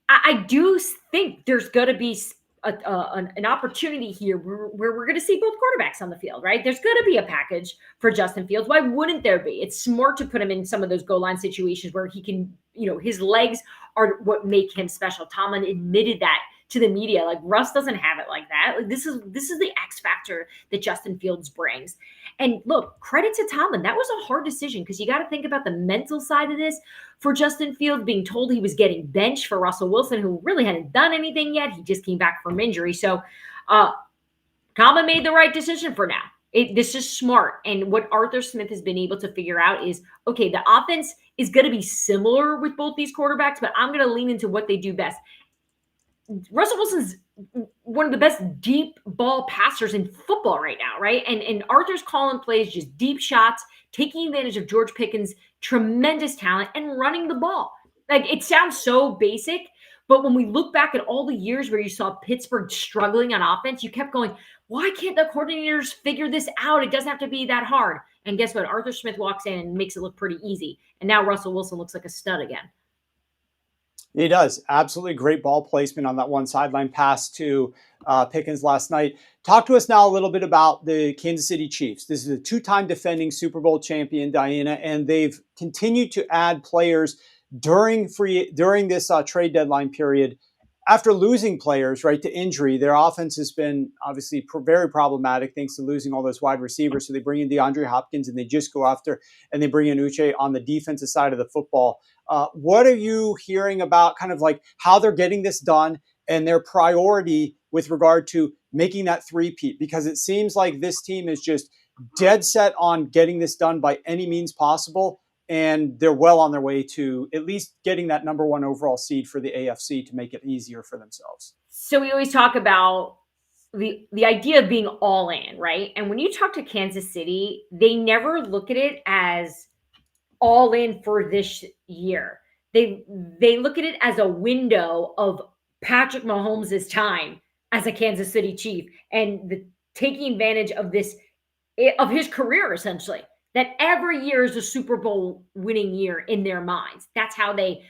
I do think there's going to be an opportunity here where we're going to see both quarterbacks on the field, right? There's going to be a package for Justin Fields. Why wouldn't there be? It's smart to put him in some of those goal line situations where he can, his legs are what make him special. Tomlin admitted that to the media. Like, Russ doesn't have it like that. Like, this is the X factor that Justin Fields brings. And look, credit to Tomlin. That was a hard decision because you got to think about the mental side of this for Justin Fields, being told he was getting benched for Russell Wilson, who really hadn't done anything yet. He just came back from injury. So Tomlin made the right decision for now. This is smart. And what Arthur Smith has been able to figure out is, okay, the offense is going to be similar with both these quarterbacks, but I'm going to lean into what they do best. Russell Wilson's one of the best deep ball passers in football right now, right? And Arthur's calling plays, just deep shots, taking advantage of George Pickens' tremendous talent and running the ball. Like, it sounds so basic, but when we look back at all the years where you saw Pittsburgh struggling on offense, you kept going, why can't the coordinators figure this out? It doesn't have to be that hard. And guess what? Arthur Smith walks in and makes it look pretty easy. And now Russell Wilson looks like a stud again. He does. Absolutely great ball placement on that one sideline pass to Pickens last night. Talk to us now a little bit about the Kansas City Chiefs. This is a two-time defending Super Bowl champion, Dianna, and they've continued to add players during this trade deadline period. After losing players, right, to injury, their offense has been obviously very problematic thanks to losing all those wide receivers. So they bring in DeAndre Hopkins and they just go after, and they bring in Uche on the defensive side of the football. What are you hearing about kind of like how they're getting this done and their priority with regard to making that three-peat? Because it seems like this team is just dead set on getting this done by any means possible. And they're well on their way to at least getting that number one overall seed for the AFC to make it easier for themselves. So we always talk about the idea of being all in, right? And when you talk to Kansas City, they never look at it as all in for this year. They look at it as a window of Patrick Mahomes' time as a Kansas City Chief and taking advantage of his career, essentially. That every year is a Super Bowl winning year in their minds. That's how they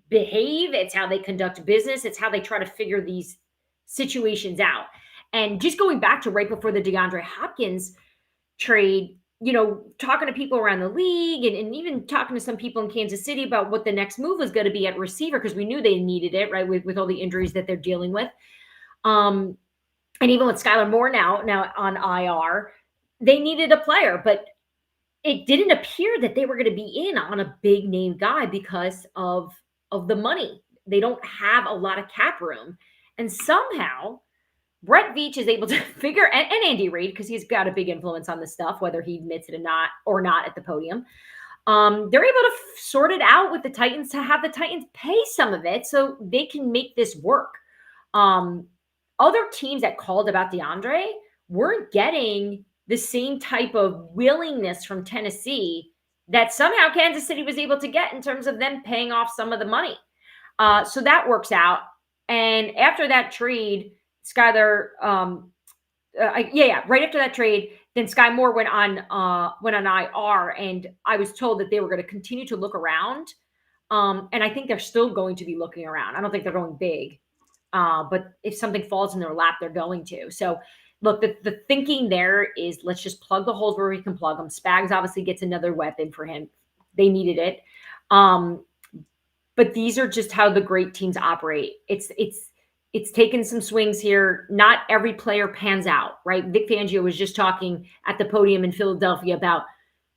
behave. It's how they conduct business. It's how they try to figure these situations out. And just going back to right before the DeAndre Hopkins trade, talking to people around the league and even talking to some people in Kansas City about what the next move was going to be at receiver, because we knew they needed it, right, with all the injuries that they're dealing with. And even with Skylar Moore now on IR, they needed a player, but it didn't appear that they were going to be in on a big name guy because of the money. They don't have a lot of cap room. And somehow Brett Veach is able to figure, and Andy Reid, because he's got a big influence on this stuff, whether he admits it or not at the podium. They're able to sort it out with the Titans to have the Titans pay some of it so they can make this work. Other teams that called about DeAndre weren't getting the same type of willingness from Tennessee that somehow Kansas City was able to get in terms of them paying off some of the money. So that works out. And after that trade, Skyler, right after that trade, then Sky Moore went on IR, and I was told that they were going to continue to look around. And I think they're still going to be looking around. I don't think they're going big, but if something falls in their lap, they're going to. So look, the thinking there is let's just plug the holes where we can plug them. Spags obviously gets another weapon for him. They needed it. But these are just how the great teams operate. It's taken some swings here. Not every player pans out, right? Vic Fangio was just talking at the podium in Philadelphia about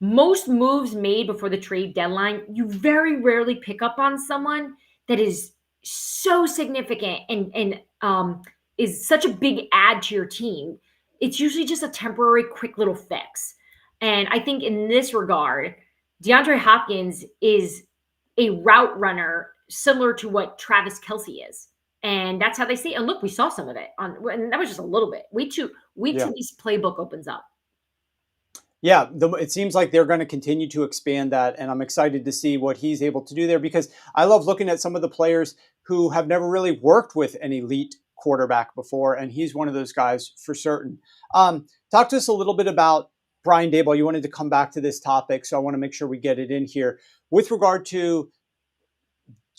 most moves made before the trade deadline. You very rarely pick up on someone that is so significant and is such a big add to your team. It's usually just a temporary, quick little fix. And I think in this regard, DeAndre Hopkins is a route runner similar to what Travis Kelce is. And that's how they see it. And look, we saw some of it and that was just a little bit. Week two, this playbook opens up. Yeah, it seems like they're going to continue to expand that, and I'm excited to see what he's able to do there, because I love looking at some of the players who have never really worked with an elite quarterback before, and he's one of those guys for certain. Talk to us a little bit about Brian Daboll. You wanted to come back to this topic, so I want to make sure we get it in here. With regard to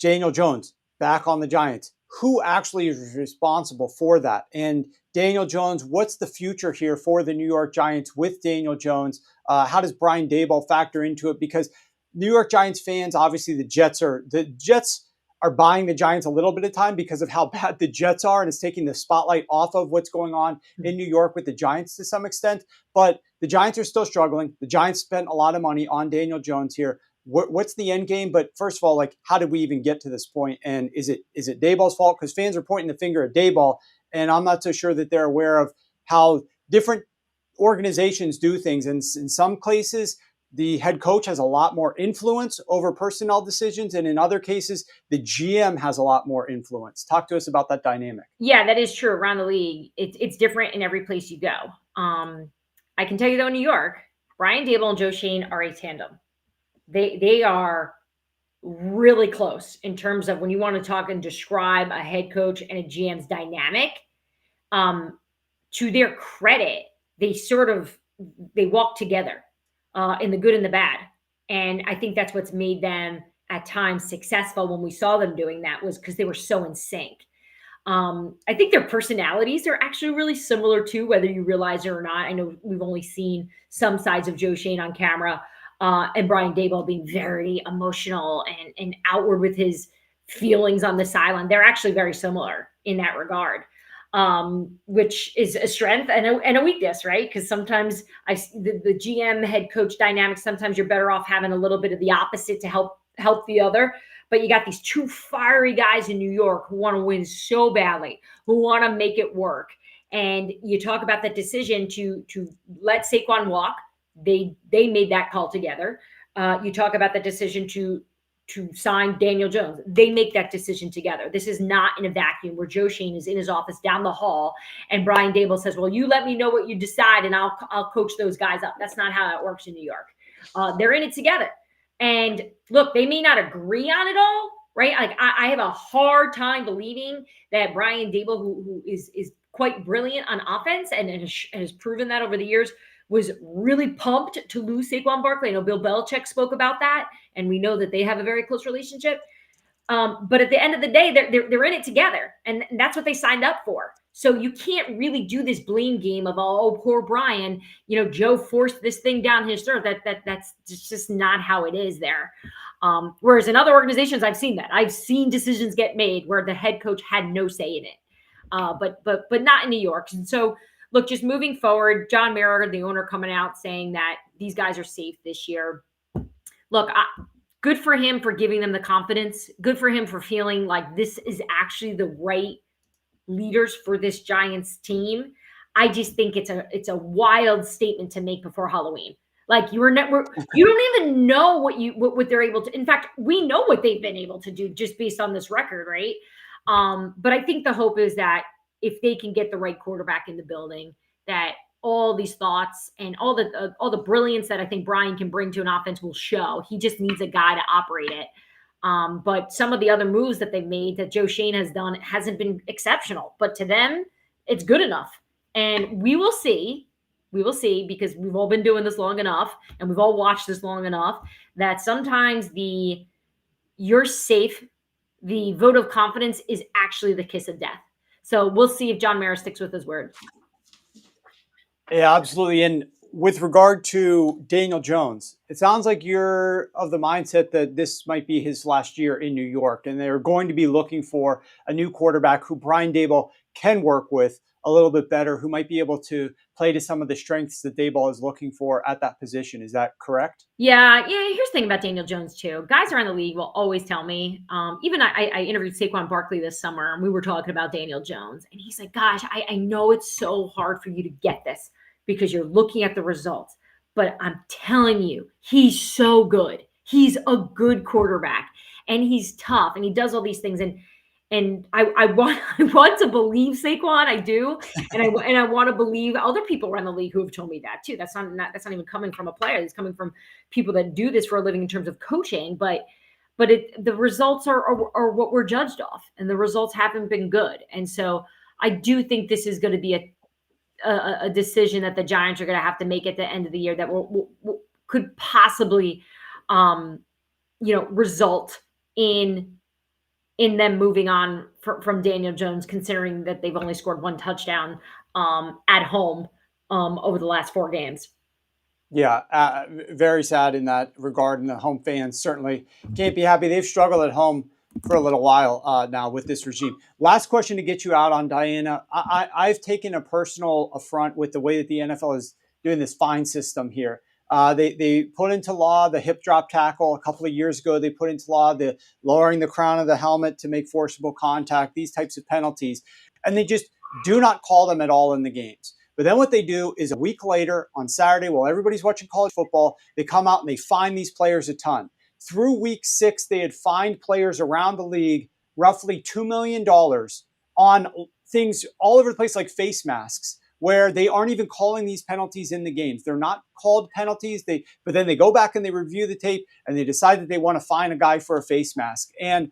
Daniel Jones back on the Giants, who actually is responsible for that? And Daniel Jones, what's the future here for the New York Giants with Daniel Jones? How does Brian Daboll factor into it? Because New York Giants fans, obviously the Jets are buying the Giants a little bit of time because of how bad the Jets are, and it's taking the spotlight off of what's going on in New York with the Giants to some extent. But the Giants are still struggling. The Giants spent a lot of money on Daniel Jones here. What's the end game? But first of all, like, how did we even get to this point? And is it Daboll's fault? Because fans are pointing the finger at Daboll, and I'm not so sure that they're aware of how different organizations do things. And in some cases, the head coach has a lot more influence over personnel decisions, and in other cases, the GM has a lot more influence. Talk to us about that dynamic. Yeah, that is true. Around the league, it's different in every place you go. I can tell you, though, in New York, Brian Daboll and Joe Schoen are a tandem. They are really close in terms of when you want to talk and describe a head coach and a GM's dynamic. To their credit, they walk together in the good and the bad. And I think that's what's made them at times successful when we saw them doing that was because they were so in sync. I think their personalities are actually really similar too, whether you realize it or not. I know we've only seen some sides of Joe Schoen on camera, and Brian Daboll being very emotional and outward with his feelings on the sideline. They're actually very similar in that regard, which is a strength and a weakness, right? Because sometimes the GM head coach dynamic, sometimes you're better off having a little bit of the opposite to help the other. But you got these two fiery guys in New York who want to win so badly, who want to make it work. And you talk about the decision to let Saquon walk. They made that call together. You talk about the decision to sign Daniel Jones. They make that decision together. This is not in a vacuum where Joe Schoen is in his office down the hall and Brian Daboll says, well, you let me know what you decide and I'll coach those guys up. That's not how that works in New York. They're in it together. And look, they may not agree on it all, right? Like I have a hard time believing that Brian Daboll, who is quite brilliant on offense and has proven that over the years, was really pumped to lose Saquon Barkley. I know Bill Belichick spoke about that, and we know that they have a very close relationship. But at the end of the day, they're in it together, and that's what they signed up for. So you can't really do this blame game of, oh, poor Brian, Joe forced this thing down his throat. That's just not how it is there. Whereas in other organizations, I've seen that. I've seen decisions get made where the head coach had no say in it, but not in New York. And so, look, just moving forward, John Mara, the owner, coming out saying that these guys are safe this year. Look, good for him for giving them the confidence. Good for him for feeling like this is actually the right leaders for this Giants team. I just think it's a wild statement to make before Halloween. Like you don't even know what they're able to. In fact, we know what they've been able to do just based on this record, right? But I think the hope is that if they can get the right quarterback in the building, that all these thoughts and all the brilliance that I think Brian can bring to an offense will show. He just needs a guy to operate it. But some of the other moves that they've made that Joe Schoen has done hasn't been exceptional. But to them, it's good enough. And we will see, because we've all been doing this long enough and we've all watched this long enough, that sometimes you're safe, the vote of confidence is actually the kiss of death. So we'll see if John Mara sticks with his word. Yeah, absolutely. And with regard to Daniel Jones, it sounds like you're of the mindset that this might be his last year in New York, and they're going to be looking for a new quarterback who Brian Daboll can work with a little bit better, who might be able to play to some of the strengths that Daboll is looking for at that position. Is that correct? Yeah. Here's the thing about Daniel Jones too. Guys around the league will always tell me, even I interviewed Saquon Barkley this summer and we were talking about Daniel Jones and he's like, gosh, I know it's so hard for you to get this because you're looking at the results, but I'm telling you, he's so good. He's a good quarterback and he's tough and he does all these things. And I want to believe Saquon, I do, and I want to believe other people around the league who have told me that too. That's not even coming from a player. It's coming from people that do this for a living in terms of coaching. But the results are what we're judged off, and the results haven't been good. And so I do think this is going to be a decision that the Giants are going to have to make at the end of the year that could possibly, result in them moving on from Daniel Jones, considering that they've only scored one touchdown at home over the last 4 games. Yeah, very sad in that regard. And the home fans certainly can't be happy. They've struggled at home for a little while now with this regime. Last question to get you out on, Dianna. I've taken a personal affront with the way that the NFL is doing this fine system here. They put into law the hip drop tackle a couple of years ago. They put into law the lowering the crown of the helmet to make forcible contact, these types of penalties. And they just do not call them at all in the games. But then what they do is a week later on Saturday, while everybody's watching college football, they come out and they fine these players a ton. Through week 6, they had fined players around the league roughly $2 million on things all over the place like face masks, where they aren't even calling these penalties in the games. They're not called penalties. But then they go back and they review the tape and they decide that they want to fine a guy for a face mask. And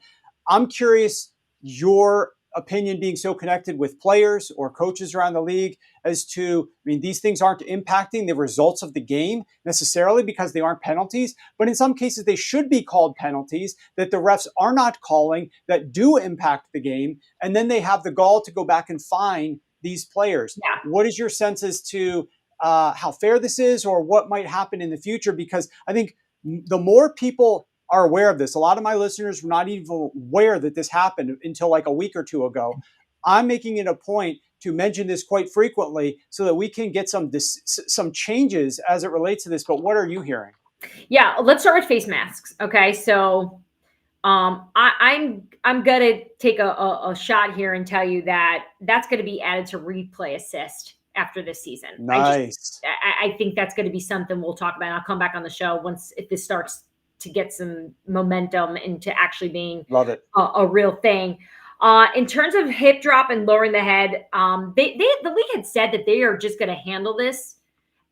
I'm curious your opinion being so connected with players or coaches around the league as to, I mean, these things aren't impacting the results of the game necessarily because they aren't penalties, but in some cases they should be called penalties that the refs are not calling that do impact the game. And then they have the gall to go back and fine these players. Yeah. What is your sense as to how fair this is or what might happen in the future? Because I think the more people are aware of this, a lot of my listeners were not even aware that this happened until like a week or two ago. I'm making it a point to mention this quite frequently so that we can get some changes as it relates to this. But what are you hearing? Yeah, let's start with face masks. Okay, so I'm gonna take a shot here and tell you that that's going to be added to replay assist after this season. Nice. I think that's going to be something we'll talk about. I'll come back on the show if this starts to get some momentum into actually being Love it. A real thing. In terms of hip drop and lowering the head, the league had said that they are just going to handle this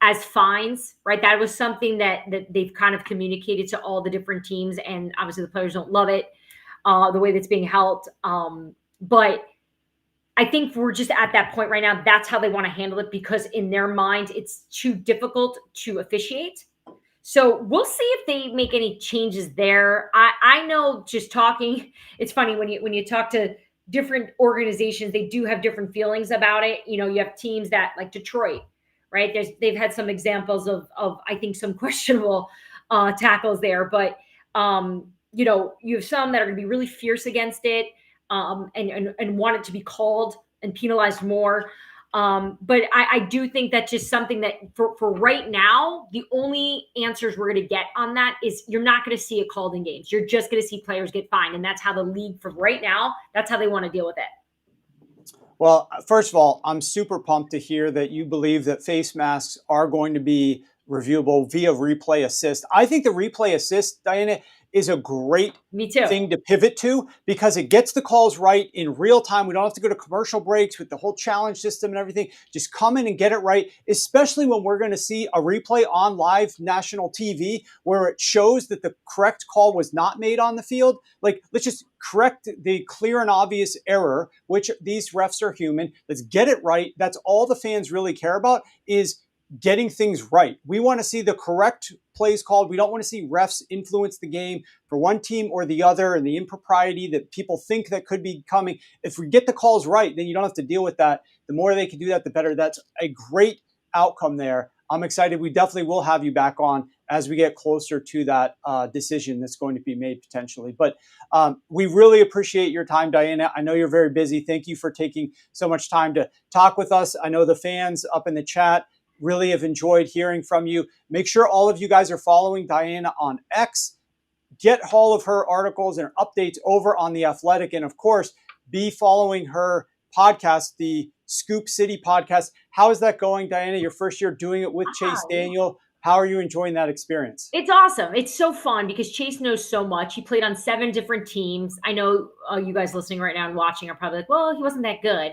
as fines, right? That was something that they've kind of communicated to all the different teams, and obviously the players don't love it, the way that's being held. But I think we're just at that point right now. That's how they want to handle it because in their mind, it's too difficult to officiate. So we'll see if they make any changes there. I know just talking, it's funny when you talk to different organizations, they do have different feelings about it. You know, you have teams that like Detroit, right? They've had some examples of I think some questionable tackles there, but you know, you have some that are going to be really fierce against it and want it to be called and penalized more. But I do think that's just something that for right now, the only answers we're going to get on that is you're not going to see it called in games. You're just going to see players get fined. And that's how the league for right now, that's how they want to deal with it. Well, first of all, I'm super pumped to hear that you believe that face masks are going to be reviewable via replay assist. I think the replay assist, Dianna, is a great thing to pivot to because it gets the calls right in real time. We don't have to go to commercial breaks with the whole challenge system and everything. Just come in and get it right, especially when we're going to see a replay on live national TV where it shows that the correct call was not made on the field. Like, let's just correct the clear and obvious error, which these refs are human. Let's get it right. That's all the fans really care about is getting things right. We want to see the correct plays called. We don't want to see refs influence the game for one team or the other and the impropriety that people think that could be coming. If we get the calls right, then you don't have to deal with that. The more they can do that, the better. That's a great outcome there. I'm excited. We definitely will have you back on as we get closer to that decision that's going to be made potentially. But we really appreciate your time, Dianna. I know you're very busy. Thank you for taking so much time to talk with us. I know the fans up in the chat really have enjoyed hearing from you. Make sure all of you guys are following Dianna on X. Get all of her articles and updates over on The Athletic. And of course, be following her podcast, the Scoop City podcast. How is that going, Dianna? Your first year doing it with Chase Daniel. How are you enjoying that experience? It's awesome. It's so fun because Chase knows so much. He played on 7 different teams. I know you guys listening right now and watching are probably like, well, he wasn't that good.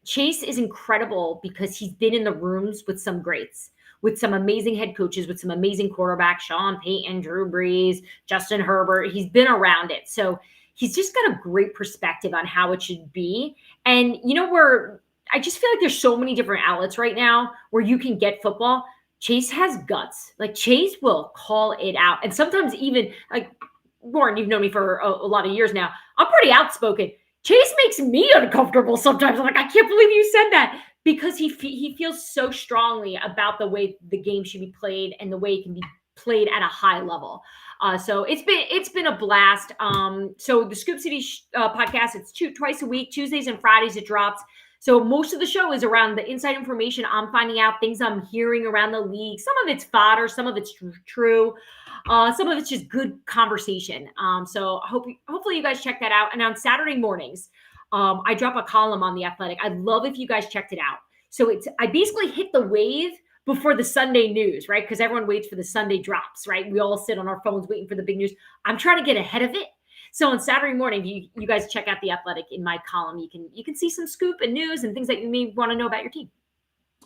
Chase is incredible because he's been in the rooms with some greats, with some amazing head coaches, with some amazing quarterbacks, Sean Payton, Drew Brees, Justin Herbert. He's been around it. So he's just got a great perspective on how it should be. And, you know, I just feel like there's so many different outlets right now where you can get football. Chase has guts. Like, Chase will call it out. And sometimes even, like, Warren, you've known me for a lot of years now. I'm pretty outspoken. Chase makes me uncomfortable sometimes. I'm like, I can't believe you said that, because he feels so strongly about the way the game should be played and the way it can be played at a high level. So it's been a blast. So the Scoop City podcast, it's twice a week, Tuesdays and Fridays it drops. So most of the show is around the inside information I'm finding out, things I'm hearing around the league. Some of it's fodder, some of it's true. Some of it's just good conversation. So hopefully you guys check that out. And on Saturday mornings, I drop a column on The Athletic. I'd love if you guys checked it out. So I basically hit the wave before the Sunday news, right? Because everyone waits for the Sunday drops, right? We all sit on our phones waiting for the big news. I'm trying to get ahead of it. So on Saturday morning, you guys check out The Athletic in my column. You can see some scoop and news and things that you may want to know about your team.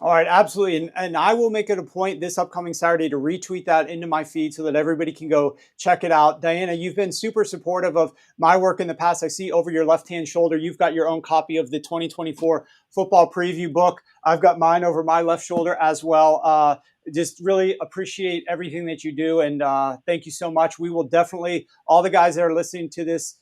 All right, absolutely. And I will make it a point this upcoming Saturday to retweet that into my feed so that everybody can go check it out. Dianna, you've been super supportive of my work in the past. I see over your left-hand shoulder, you've got your own copy of the 2024 football preview book. I've got mine over my left shoulder as well. Just really appreciate everything that you do. And thank you so much. We will definitely, all the guys that are listening to this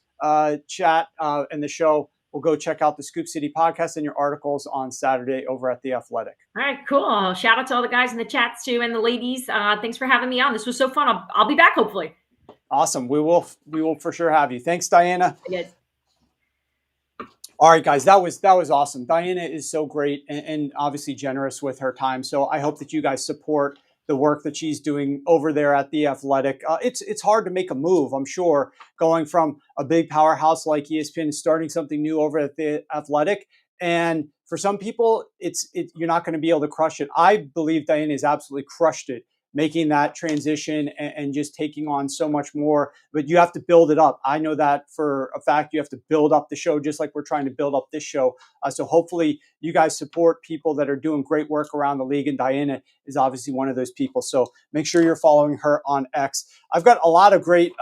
chat and the show, we'll go check out the Scoop City podcast and your articles on Saturday over at The Athletic. All right, cool. Shout out to all the guys in the chats too and the ladies. Thanks for having me on. This was so fun. I'll be back hopefully. Awesome. We will for sure have you. Thanks, Dianna. Yes. All right, guys, that was awesome. Dianna is so great and obviously generous with her time. So I hope that you guys support the work that she's doing over there at The Athletic. It's hard to make a move, I'm sure, going from a big powerhouse like ESPN and starting something new over at The Athletic. And for some people, you're not going to be able to crush it. I believe Dianna has absolutely crushed it, making that transition and just taking on so much more. But you have to build it up. I know that for a fact. You have to build up the show just like we're trying to build up this show. So hopefully you guys support people that are doing great work around the league. And Dianna is obviously one of those people. So make sure you're following her on X. I've got a lot of great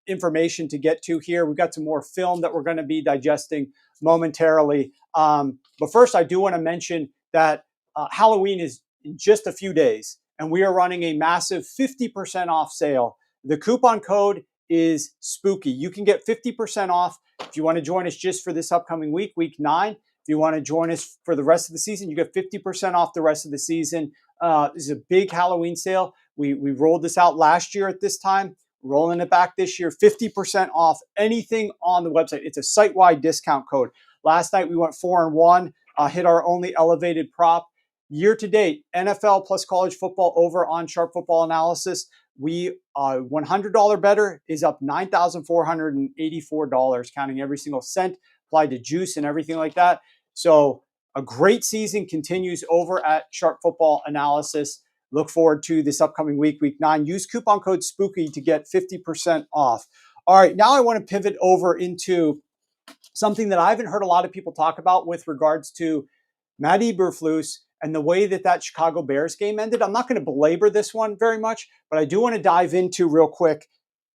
information to get to here. We've got some more film that we're going to be digesting momentarily. But first, I do want to mention that Halloween is in just a few days. And we are running a massive 50% off sale. The coupon code is SPOOKY. You can get 50% off if you want to join us just for this upcoming week, week 9. If you want to join us for the rest of the season, you get 50% off the rest of the season. This is a big Halloween sale. We rolled this out last year at this time, rolling it back this year, 50% off anything on the website. It's a site-wide discount code. Last night we went 4-1, hit our only elevated prop. Year to date, NFL plus college football over on Sharp Football Analysis. We $100 better is up $9,484, counting every single cent applied to juice and everything like that. So a great season continues over at Sharp Football Analysis. Look forward to this upcoming week, week 9. Use coupon code SPOOKY to get 50% off. All right, now I want to pivot over into something that I haven't heard a lot of people talk about with regards to Matt Eberflus and the way that Chicago Bears game ended. I'm not going to belabor this one very much, but I do want to dive into real quick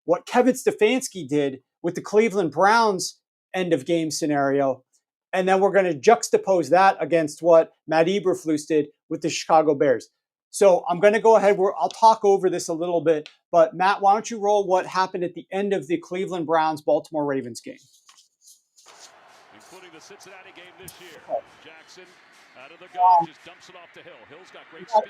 what Kevin Stefanski did with the Cleveland Browns end of game scenario. And then we're going to juxtapose that against what Matt Eberflus did with the Chicago Bears. So I'm going to go ahead. I'll talk over this a little bit. But Matt, why don't you roll what happened at the end of the Cleveland Browns-Baltimore Ravens game? Including the Cincinnati game this year. Jackson out of the gun, just dumps it off to Hill. Hill's got great speed.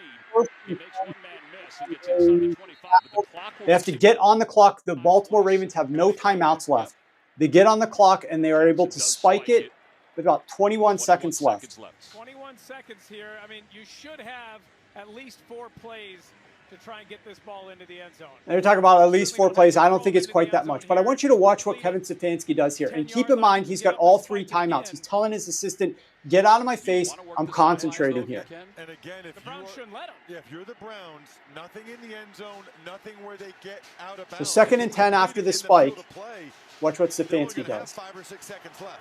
He makes one man miss. He gets inside the 25. But the clock they have to get on the clock. The Baltimore Ravens have no timeouts left. They get on the clock, and they are able to spike it with about 21 seconds left. 21 seconds here. I mean, you should have at least 4 plays to try and get this ball into the end zone. They're talking about at least 4 plays. I don't think it's quite that much. But I want you to watch what Kevin Stefanski does here. And keep in mind, he's got all 3 timeouts. He's telling his assistant, get out of my face. I'm concentrating here. And again, if you're the Browns, nothing in the end zone, nothing where they get out of bounds. So 2nd and 10 after the spike. Watch what Stefanski does. 5 or 6 seconds left.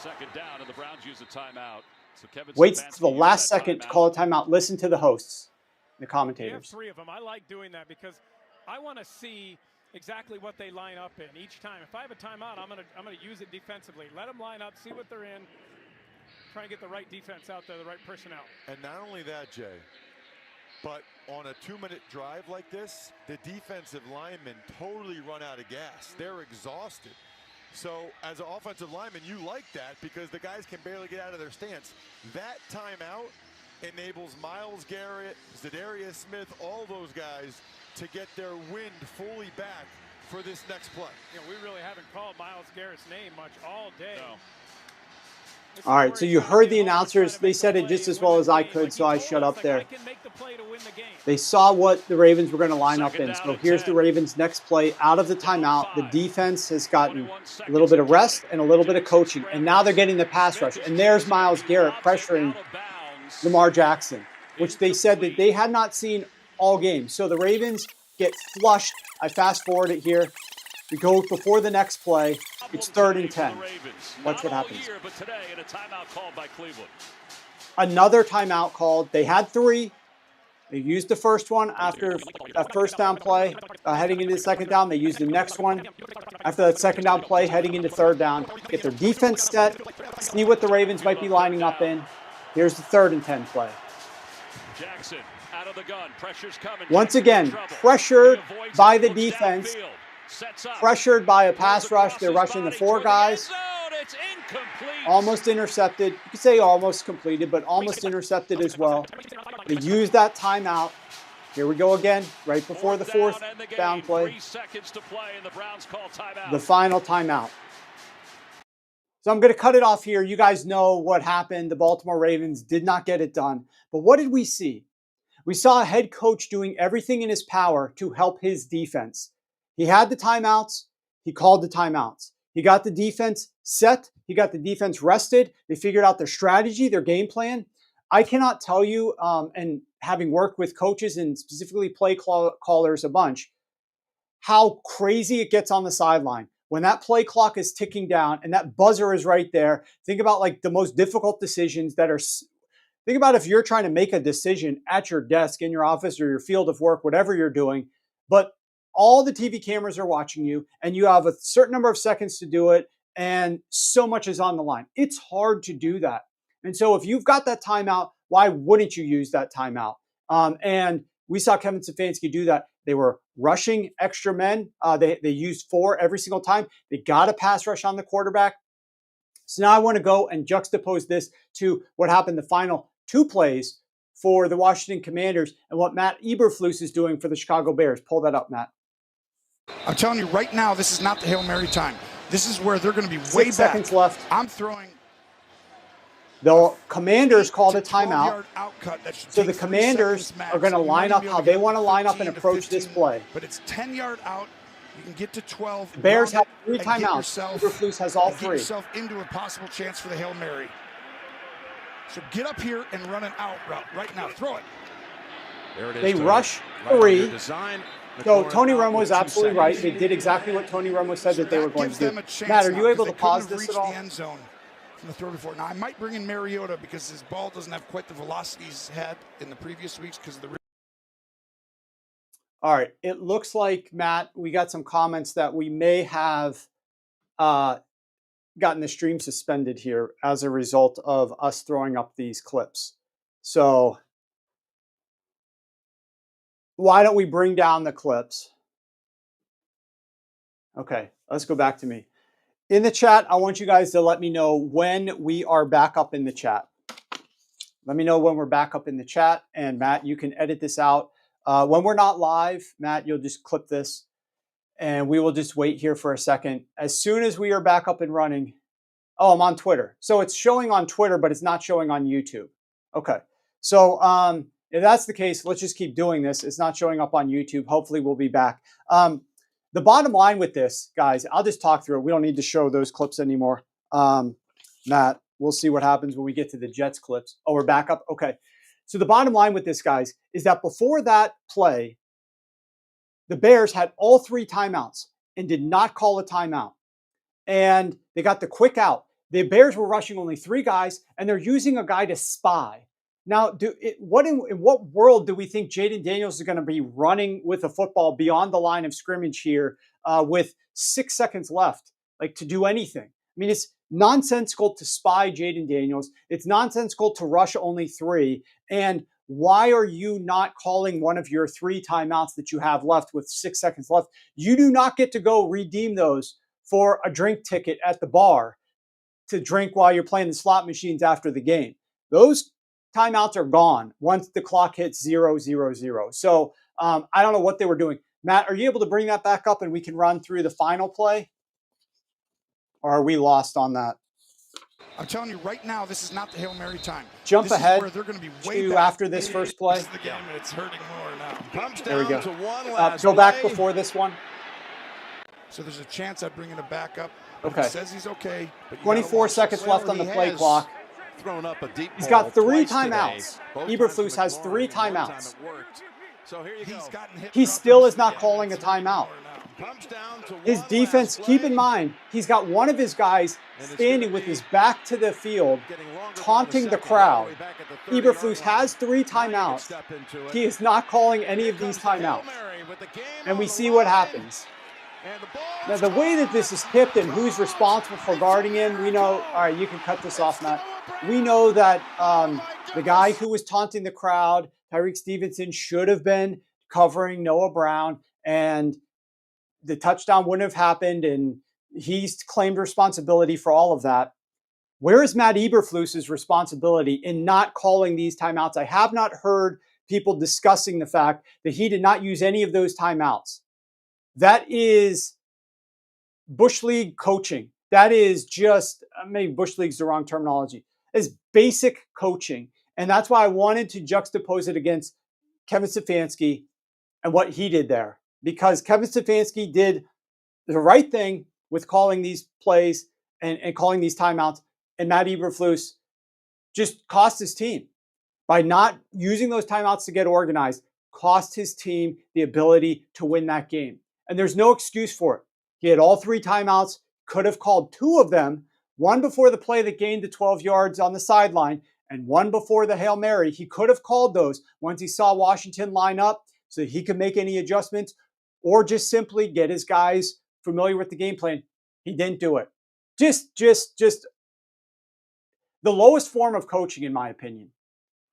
2nd down, and the Browns use a timeout. So Kevin waits to the last second to call a timeout. Listen to the hosts. The commentators. We have 3 of them. I like doing that because I want to see exactly what they line up in each time. If I have a timeout, I'm gonna use it defensively. Let them line up, see what they're in, try and get the right defense out there, the right personnel. And not only that, Jay, but on a 2-minute drive like this, the defensive linemen totally run out of gas. They're exhausted. So as an offensive lineman, you like that because the guys can barely get out of their stance. That timeout enables Myles Garrett, Zadarius Smith, all those guys to get their wind fully back for this next play. You know, we really haven't called Myles Garrett's name much all day. No. All right, so you heard the announcers. They said it just as well as I could, so I shut up there. They saw what the Ravens were going to line up in. So here's the Ravens' next play out of the timeout. The defense has gotten a little bit of rest and a little bit of coaching, and now they're getting the pass rush. And there's Myles Garrett pressuring Lamar Jackson, which they said that they had not seen all game. So the Ravens get flushed. I fast forward it here. We go before the next play. It's 3rd and 10. Watch what happens. But today in a timeout called by Cleveland. another timeout called. They had 3. They used the first one after that first down play, heading into the second down. They used the next one after that second down play, heading into third down. Get their defense set, see what the Ravens might be lining up in. Here's the 3rd and 10 play. Jackson out of the gun. Pressure's coming. Once again, pressured by the defense, pressured by a pass rush. They're rushing the 4 guys. Almost intercepted. You could say almost completed, but almost intercepted as well. They used that timeout. Here we go again, right before the 4th down play. 3 seconds to play, and the Browns call timeout. The final timeout. So I'm going to cut it off here. You guys know what happened. The Baltimore Ravens did not get it done. But what did we see? We saw a head coach doing everything in his power to help his defense. He had the timeouts. He called the timeouts. He got the defense set. He got the defense rested. They figured out their strategy, their game plan. I cannot tell you, and having worked with coaches and specifically play callers a bunch, how crazy it gets on the sideline. When that play clock is ticking down and that buzzer is right there, think about like the most difficult decisions that are, think about if you're trying to make a decision at your desk, in your office or your field of work, whatever you're doing, but all the TV cameras are watching you and you have a certain number of seconds to do it and so much is on the line. It's hard to do that. And so if you've got that timeout, why wouldn't you use that timeout? And we saw Kevin Stefanski do that. They were rushing extra men. They used 4 every single time. They got a pass rush on the quarterback. So now I want to go and juxtapose this to what happened the final 2 plays for the Washington Commanders and what Matt Eberflus is doing for the Chicago Bears. Pull that up, Matt. I'm telling you right now, this is not the Hail Mary time. This is where they're going to be way 6 back. seconds left. I'm throwing. The Commanders called a timeout. So the Commanders are going to line up how they want to line up and approach this play. But it's 10-yard out. You can get to 12. Bears have 3 timeouts. Eberflus has all 3. Get yourself into a possible chance for the Hail Mary. So get up here and run an out route right now. Throw it. There it is. They rush 3. So Tony Romo is absolutely right. They did exactly what Tony Romo said that they were going to do. Matt, are you able to pause this at all? From the throw before. Now, I might bring in Mariota because his ball doesn't have quite the velocity he's had in the previous weeks because of the. All right. It looks like, Matt, we got some comments that we may have gotten the stream suspended here as a result of us throwing up these clips. So why don't we bring down the clips? Okay, let's go back to me. In the chat, I want you guys to let me know when we are back up in the chat. Let me know when we're back up in the chat. And Matt, you can edit this out. When we're not live, Matt, you'll just clip this. And we will just wait here for a second. As soon as we are back up and running. Oh, I'm on Twitter. So it's showing on Twitter, but it's not showing on YouTube. Okay. So if that's the case, let's just keep doing this. It's not showing up on YouTube. Hopefully we'll be back. The bottom line with this, guys, I'll just talk through it. We don't need to show those clips anymore. Matt, we'll see what happens when we get to the Jets clips. Oh, we're back up? Okay. So the bottom line with this, guys, is that before that play, the Bears had all 3 timeouts and did not call a timeout. And they got the quick out. The Bears were rushing only 3 guys, and they're using a guy to spy. Now, in what world do we think Jaden Daniels is going to be running with a football beyond the line of scrimmage here with 6 seconds left, like to do anything? I mean, it's nonsensical to spy Jaden Daniels. It's nonsensical to rush only 3. And why are you not calling one of your 3 timeouts that you have left with 6 seconds left? You do not get to go redeem those for a drink ticket at the bar to drink while you're playing the slot machines after the game. Those timeouts are gone once the clock hits 0-0-0. So I don't know what they were doing. Matt, are you able to bring that back up and we can run through the final play? Or are we lost on that? I'm telling you right now, this is not the Hail Mary time. Jump this ahead is where they're going to be way to back. after this first play. This is the game, and it's hurting more now. Comes There we down go. to one last Go back play. before this one. So there's a chance I'd bring in a backup. Okay. He says he's okay. But 24 seconds left on the play clock. Thrown up a deep He's got ball 3 twice timeouts. today. Both Eberflus times has McLaurin, 3 and one time timeouts. it worked. So here you go. He's gotten hit He throughout still the is not game. calling a It's hurting timeout. more now. His defense, keep in mind, he's got one of his guys standing with his back to the field, taunting the crowd. Eberflus has 3 timeouts. He is not calling any of these timeouts. And we see what happens. Now, the way that this is tipped and who's responsible for guarding him, we know, all right, you can cut this off, Matt. We know that the guy who was taunting the crowd, Tyreek Stevenson, should have been covering Noah Brown, and the touchdown wouldn't have happened, and he's claimed responsibility for all of that. Where is Matt Eberflus's responsibility in not calling these timeouts? I have not heard people discussing the fact that he did not use any of those timeouts. That is Bush League coaching. That is just, maybe Bush League's the wrong terminology. It's basic coaching. And that's why I wanted to juxtapose it against Kevin Stefanski and what he did there. Because Kevin Stefanski did the right thing with calling these plays and calling these timeouts. And Matt Eberflus just cost his team. By not using those timeouts to get organized, cost his team the ability to win that game. And there's no excuse for it. He had all 3 timeouts, could have called 2 of them, one before the play that gained the 12 yards on the sideline, and one before the Hail Mary. He could have called those once he saw Washington line up so that he could make any adjustments, or just simply get his guys familiar with the game plan. He didn't do it. Just the lowest form of coaching, in my opinion.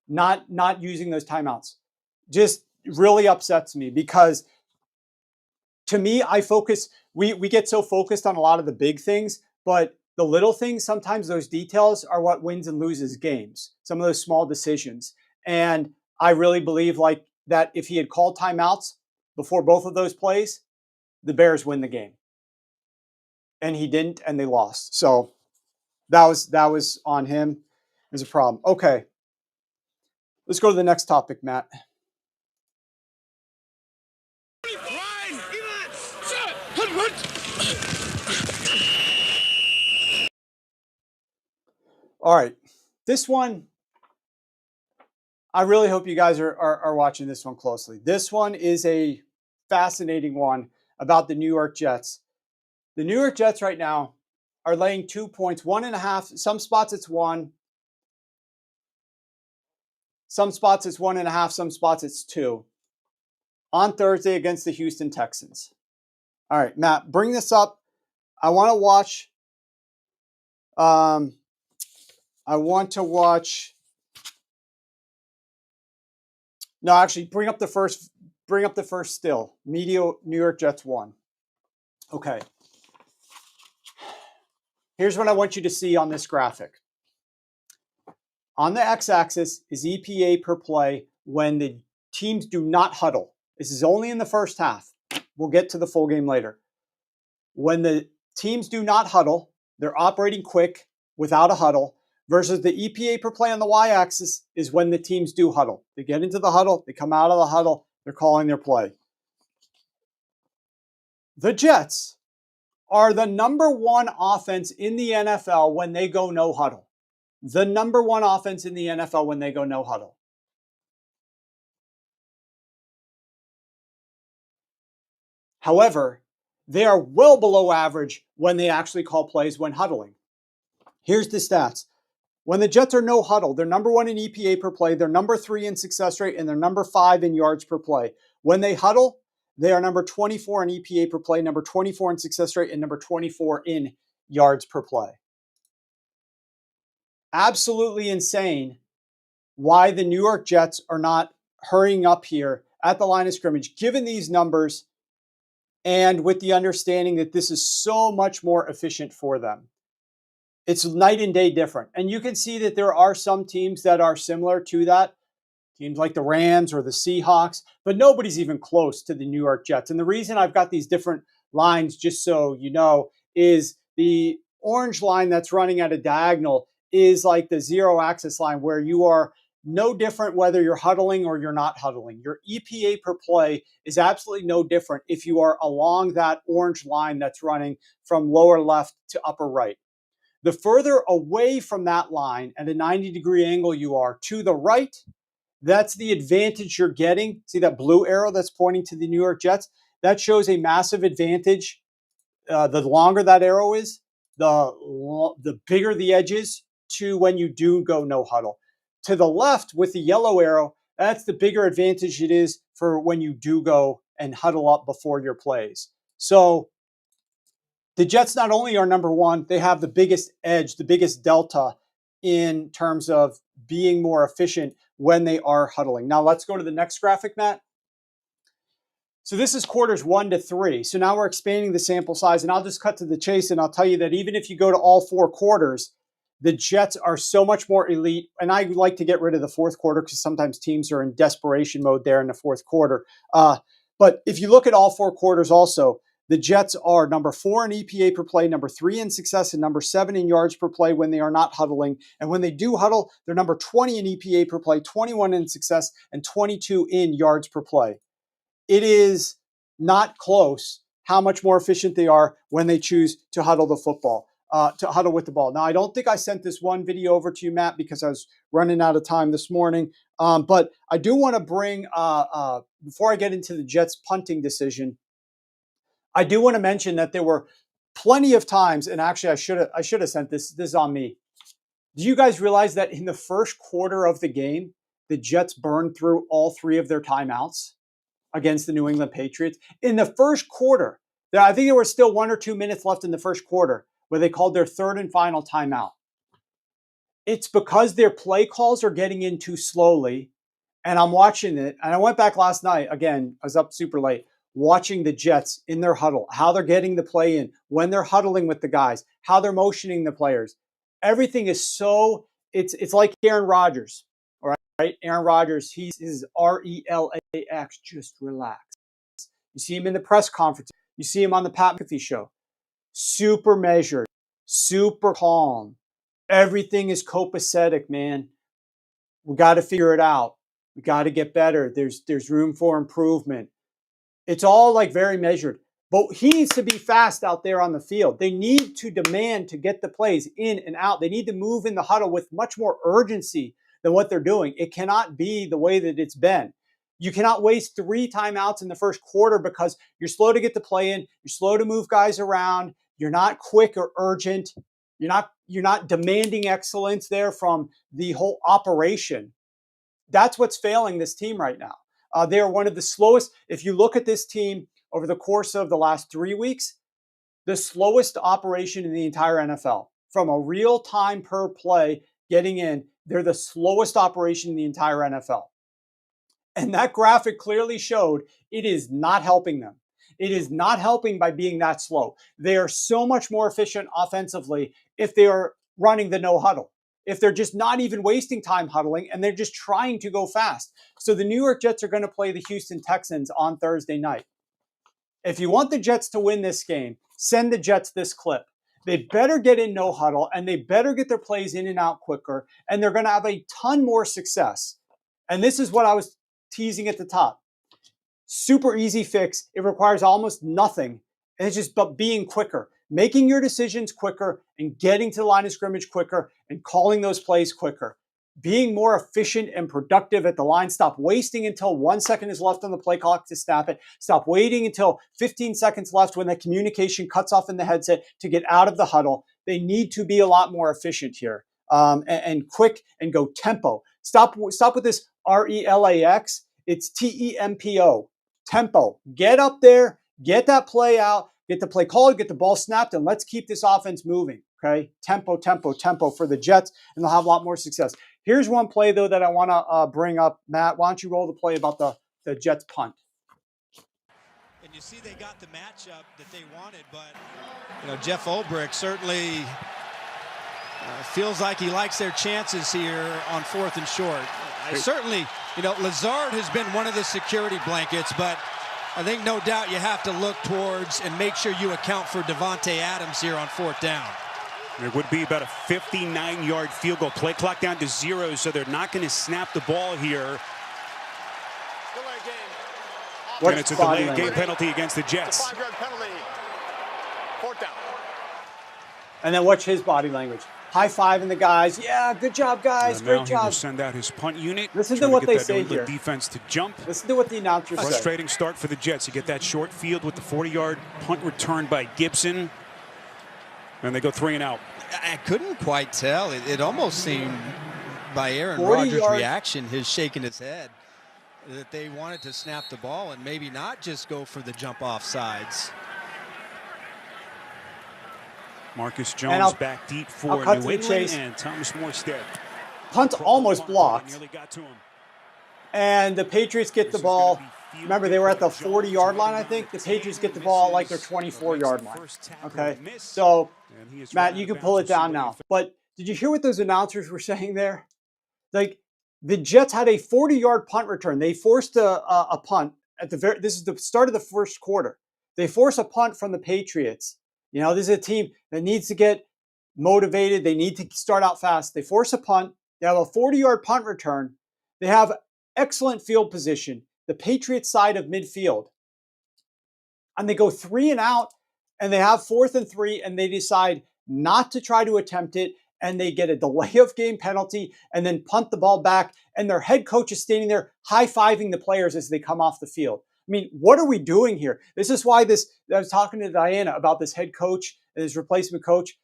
Not using those timeouts. Just really upsets me, because to me, we get so focused on a lot of the big things, but the little things, sometimes those details are what wins and loses games. Some of those small decisions. And I really believe that if he had called timeouts before both of those plays, the Bears win the game. And he didn't, and they lost. So that was on him as a problem. Okay. Let's go to the next topic, Matt. All right. This one, I really hope you guys are watching this one closely. This one is a fascinating one about the New York Jets. The New York Jets right now are laying 2 points, 1.5. Some spots it's 1. Some spots it's 1.5. Some spots it's 2. On Thursday against the Houston Texans. All right, Matt, bring this up. I want to watch. No, actually, bring up the first still. Media New York Jets 1. Okay. Here's what I want you to see on this graphic. On the x-axis is EPA per play when the teams do not huddle. This is only in the first half. We'll get to the full game later. When the teams do not huddle, they're operating quick without a huddle, versus the EPA per play on the y-axis is when the teams do huddle. They get into the huddle, they come out of the huddle, they're calling their play. The Jets are the number 1 offense in the NFL when they go no huddle. The number 1 offense in the NFL when they go no huddle. However, they are well below average when they actually call plays when huddling. Here's the stats. When the Jets are no huddle, they're number 1 in EPA per play, they're number 3 in success rate, and they're number 5 in yards per play. When they huddle, they are number 24 in EPA per play, number 24 in success rate, and number 24 in yards per play. Absolutely insane why the New York Jets are not hurrying up here at the line of scrimmage, given these numbers, and with the understanding that this is so much more efficient for them. It's night and day different. And you can see that there are some teams that are similar to that. Teams like the Rams or the Seahawks, but nobody's even close to the New York Jets. And the reason I've got these different lines, just so you know, is the orange line that's running at a diagonal is like the 0-axis line, where you are no different whether you're huddling or you're not huddling. Your EPA per play is absolutely no different if you are along that orange line that's running from lower left to upper right. The further away from that line at a 90-degree angle you are to the right, that's the advantage you're getting. See that blue arrow that's pointing to the New York Jets? that shows a massive advantage. The longer that arrow is, the bigger the edge is to when you do go no huddle. To the left with the yellow arrow, that's the bigger advantage it is for when you do go and huddle up before your plays. So the Jets not only are number one, they have the biggest edge, the biggest delta in terms of being more efficient when they are huddling. Now let's go to the next graphic, Matt. So this is quarters 1 to 3. So now we're expanding the sample size, and I'll just cut to the chase and I'll tell you that even if you go to all 4 quarters, the Jets are so much more elite. And I like to get rid of the fourth quarter because sometimes teams are in desperation mode there in the fourth quarter. But if you look at all 4 quarters also, the Jets are number 4 in EPA per play, number 3 in success, and number 7 in yards per play when they are not huddling. And when they do huddle, they're number 20 in EPA per play, 21 in success, and 22 in yards per play. It is not close how much more efficient they are when they choose to huddle the football, to huddle with the ball. Now, I don't think I sent this one video over to you, Matt, because I was running out of time this morning. But I do want to bring, before I get into the Jets punting decision, I do want to mention that there were plenty of times, and actually I should have sent this. This is on me. Do you guys realize that in the first quarter of the game, the Jets burned through all 3 of their timeouts against the New England Patriots? In the first quarter, I think there were still 1 or 2 minutes left in the first quarter where they called their 3rd and final timeout. It's because their play calls are getting in too slowly, and I'm watching it, and I went back last night, again, I was up super late, watching the Jets in their huddle, how they're getting the play in, when they're huddling with the guys, how they're motioning the players. Everything is so, it's like Aaron Rodgers, all right? Aaron Rodgers, he's RELAX, just relax. You see him in the press conference. You see him on the Pat McAfee show. Super measured, super calm. Everything is copacetic, man. We got to figure it out. We got to get better. There's room for improvement. It's all like very measured. But he needs to be fast out there on the field. They need to demand to get the plays in and out. They need to move in the huddle with much more urgency than what they're doing. It cannot be the way that it's been. You cannot waste 3 timeouts in the first quarter because you're slow to get the play in. You're slow to move guys around. You're not quick or urgent. You're not demanding excellence there from the whole operation. That's what's failing this team right now. They are one of the slowest. If you look at this team over the course of the last 3 weeks, the slowest operation in the entire NFL. From a real time per play getting in, they're the slowest operation in the entire NFL. And that graphic clearly showed it is not helping them. It is not helping by being that slow. They are so much more efficient offensively if they are running the no huddle. If they're just not even wasting time huddling and they're just trying to go fast. So the New York Jets are going to play the Houston Texans on Thursday night. If you want the Jets to win this game, send the Jets this clip. They better get in no huddle and they better get their plays in and out quicker, and they're going to have a ton more success. And this is what I was teasing at the top. Super easy fix. It requires almost nothing. And it's just about being quicker, making your decisions quicker and getting to the line of scrimmage quicker and calling those plays quicker. Being more efficient and productive at the line. Stop wasting until 1 second is left on the play clock to snap it. Stop waiting until 15 seconds left when the communication cuts off in the headset to get out of the huddle. They need to be a lot more efficient here and quick and go tempo. Stop with this RELAX. It's TEMPO. Tempo. Get up there, get that play out, get the play called, get the ball snapped, and let's keep this offense moving. Okay? Tempo, tempo, tempo for the Jets, and they'll have a lot more success. Here's one play, though, that I want to bring up. Matt, why don't you roll the play about the Jets punt? And you see they got the matchup that they wanted, but Jeff Ulbrich certainly feels like he likes their chances here on 4th and short. Certainly, Lazard has been one of the security blankets, but I think no doubt you have to look towards and make sure you account for Devontae Adams here on 4th down. There would be about a 59-yard field goal. Play clock down to 0, so they're not going to snap the ball here. And it's a delayed game penalty against the Jets. 5-yard penalty. 4th down. And then watch his body language. high-fiving the guys. Yeah, good job, guys. Great job. He will send out his punt unit. Listen to what they say here. here. Defense to jump. Listen to what the announcers say. Frustrating start for the Jets. You get that short field with the 40-yard punt return by Gibson. And they go 3 and out. I couldn't quite tell. It almost seemed by Aaron Rodgers' reaction, his shaking his head, that they wanted to snap the ball and maybe not just go for the jump off sides. Marcus Jones back deep for New England, and Thomas Morstead. Punt almost blocked. Nearly got to him. And the Patriots get the ball. Remember, they were at the 40-yard line, I think. The Patriots get the ball at like their 24-yard line. Okay, so, Matt, you can pull it down now. But did you hear what those announcers were saying there? Like, the Jets had a 40-yard punt return. They forced a punt at the this is the start of the first quarter. They force a punt from the Patriots. You know, this is a team that needs to get motivated. They need to start out fast. They force a punt. They have a 40-yard punt return. They have excellent field position, the Patriots side of midfield. And they go 3 and out, and they have 4th and 3, and they decide not to try to attempt it, and they get a delay of game penalty and then punt the ball back, and their head coach is standing there high-fiving the players as they come off the field. I mean, what are we doing here? This is why I was talking to Dianna about this head coach and his replacement coach.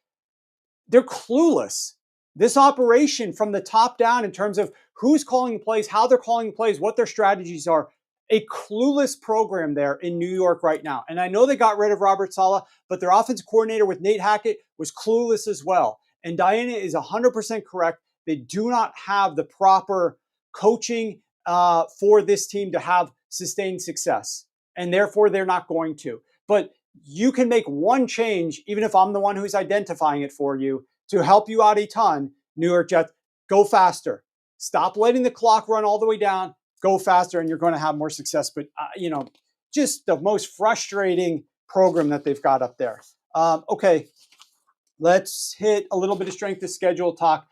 They're clueless. This operation from the top down in terms of who's calling the plays, how they're calling the plays, what their strategies are, a clueless program there in New York right now. And I know they got rid of Robert Saleh, but their offensive coordinator with Nate Hackett was clueless as well. And Dianna is 100% correct. They do not have the proper coaching for this team to have sustained success. And therefore, they're not going to. But you can make one change, even if I'm the one who's identifying it for you, to help you out a ton. New York Jets, go faster. Stop letting the clock run all the way down. Go faster, and you're going to have more success. But, just the most frustrating program that they've got up there. Okay, let's hit a little bit of strength of schedule talk.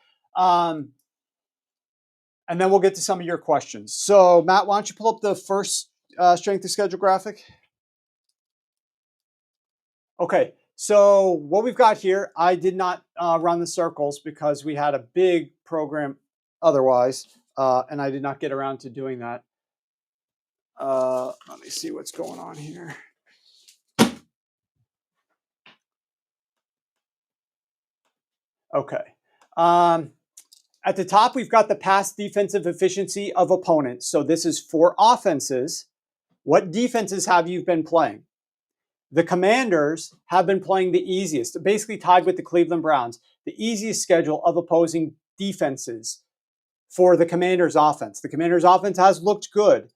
And then we'll get to some of your questions. So, Matt, why don't you pull up the first strength of schedule graphic? Okay, so what we've got here, I did not run the circles because we had a big program otherwise, and I did not get around to doing that. Let me see what's going on here. Okay. At the top, we've got the pass defensive efficiency of opponents. So this is for offenses. What defenses have you been playing? The Commanders have been playing the easiest, basically tied with the Cleveland Browns, the easiest schedule of opposing defenses for the Commanders' offense. The Commanders' offense has looked good,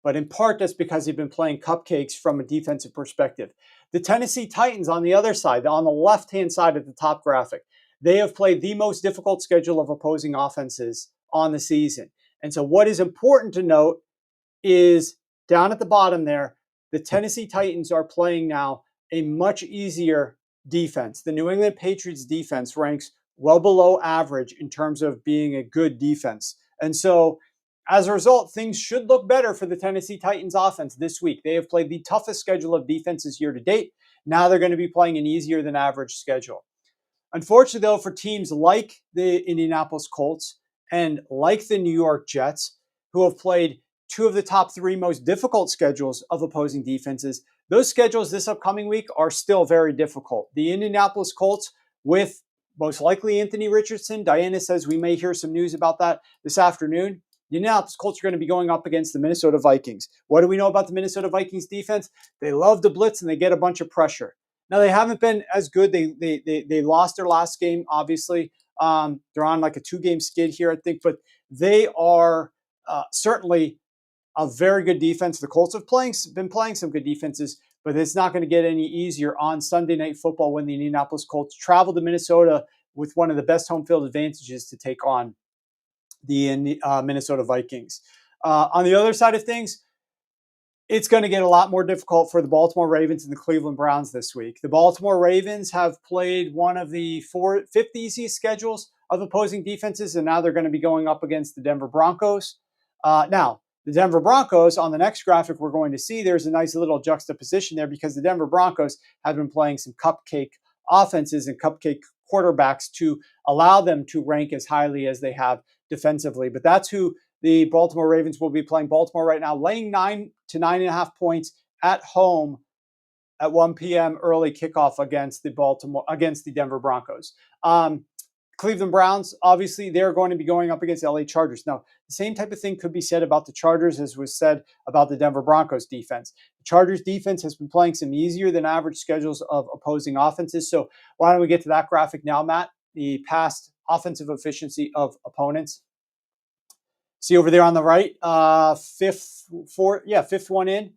but in part that's because they've been playing cupcakes from a defensive perspective. The Tennessee Titans on the other side, on the left-hand side of the top graphic, they have played the most difficult schedule of opposing offenses on the season. And so what is important to note is down at the bottom there, the Tennessee Titans are playing now a much easier defense. The New England Patriots defense ranks well below average in terms of being a good defense. And so as a result, things should look better for the Tennessee Titans offense this week. They have played the toughest schedule of defenses year to date. Now they're going to be playing an easier than average schedule. Unfortunately, though, for teams like the Indianapolis Colts and like the New York Jets, who have played 2 of the top 3 most difficult schedules of opposing defenses, those schedules this upcoming week are still very difficult. The Indianapolis Colts, with most likely Anthony Richardson, Dianna says we may hear some news about that this afternoon. The Indianapolis Colts are going to be going up against the Minnesota Vikings. What do we know about the Minnesota Vikings defense? They love to blitz and they get a bunch of pressure. Now, they haven't been as good. They lost their last game, obviously. They're on like a 2-game skid here, I think. But they are certainly a very good defense. The Colts have been playing some good defenses, but it's not going to get any easier on Sunday Night Football when the Indianapolis Colts travel to Minnesota with one of the best home field advantages to take on the Minnesota Vikings. On the other side of things, it's going to get a lot more difficult for the Baltimore Ravens and the Cleveland Browns this week. The Baltimore Ravens have played one of the 5th easiest schedules of opposing defenses, and now they're going to be going up against the Denver Broncos. Now, the Denver Broncos, on the next graphic we're going to see, there's a nice little juxtaposition there because the Denver Broncos have been playing some cupcake offenses and cupcake quarterbacks to allow them to rank as highly as they have defensively. But that's who the Baltimore Ravens will be playing. Baltimore right now laying 9 to 9.5 points at home at 1 p.m. early kickoff against the Denver Broncos. Cleveland Browns, obviously, they're going to be going up against LA Chargers. Now, the same type of thing could be said about the Chargers as was said about the Denver Broncos defense. The Chargers defense has been playing some easier than average schedules of opposing offenses. So why don't we get to that graphic now, Matt? The past offensive efficiency of opponents. See over there on the right, fifth one in.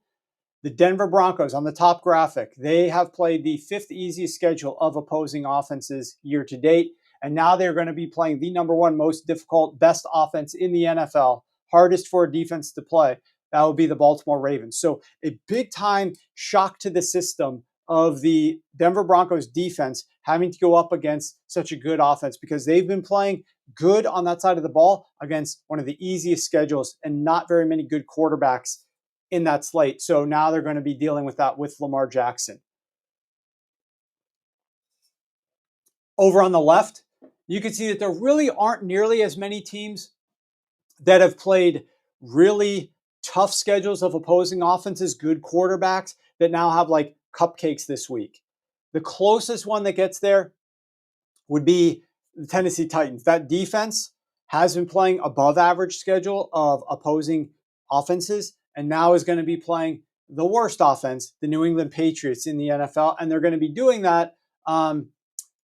The Denver Broncos on the top graphic, they have played the 5th easiest schedule of opposing offenses year to date. And now they're going to be playing the number 1 most difficult, best offense in the NFL, hardest for a defense to play. That would be the Baltimore Ravens. So a big time shock to the system of the Denver Broncos defense having to go up against such a good offense because they've been playing good on that side of the ball against one of the easiest schedules and not very many good quarterbacks in that slate. So now they're going to be dealing with that with Lamar Jackson. Over on the left, you can see that there really aren't nearly as many teams that have played really tough schedules of opposing offenses, good quarterbacks that now have like cupcakes this week. The closest one that gets there would be the Tennessee Titans. That defense has been playing above average schedule of opposing offenses and now is going to be playing the worst offense, the New England Patriots in the NFL. And they're going to be doing that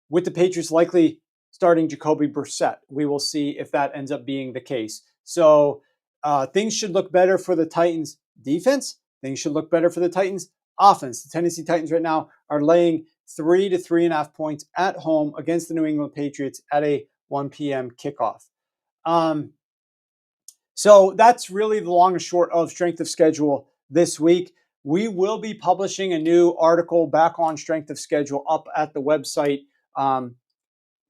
with the Patriots likely starting Jacoby Brissett. We will see if that ends up being the case. So things should look better for the Titans defense. Things should look better for the Titans offense. The Tennessee Titans right now are laying 3 to 3.5 points at home against the New England Patriots at a 1 p.m. kickoff. So that's really the long and short of strength of schedule this week. We will be publishing a new article back on strength of schedule up at the website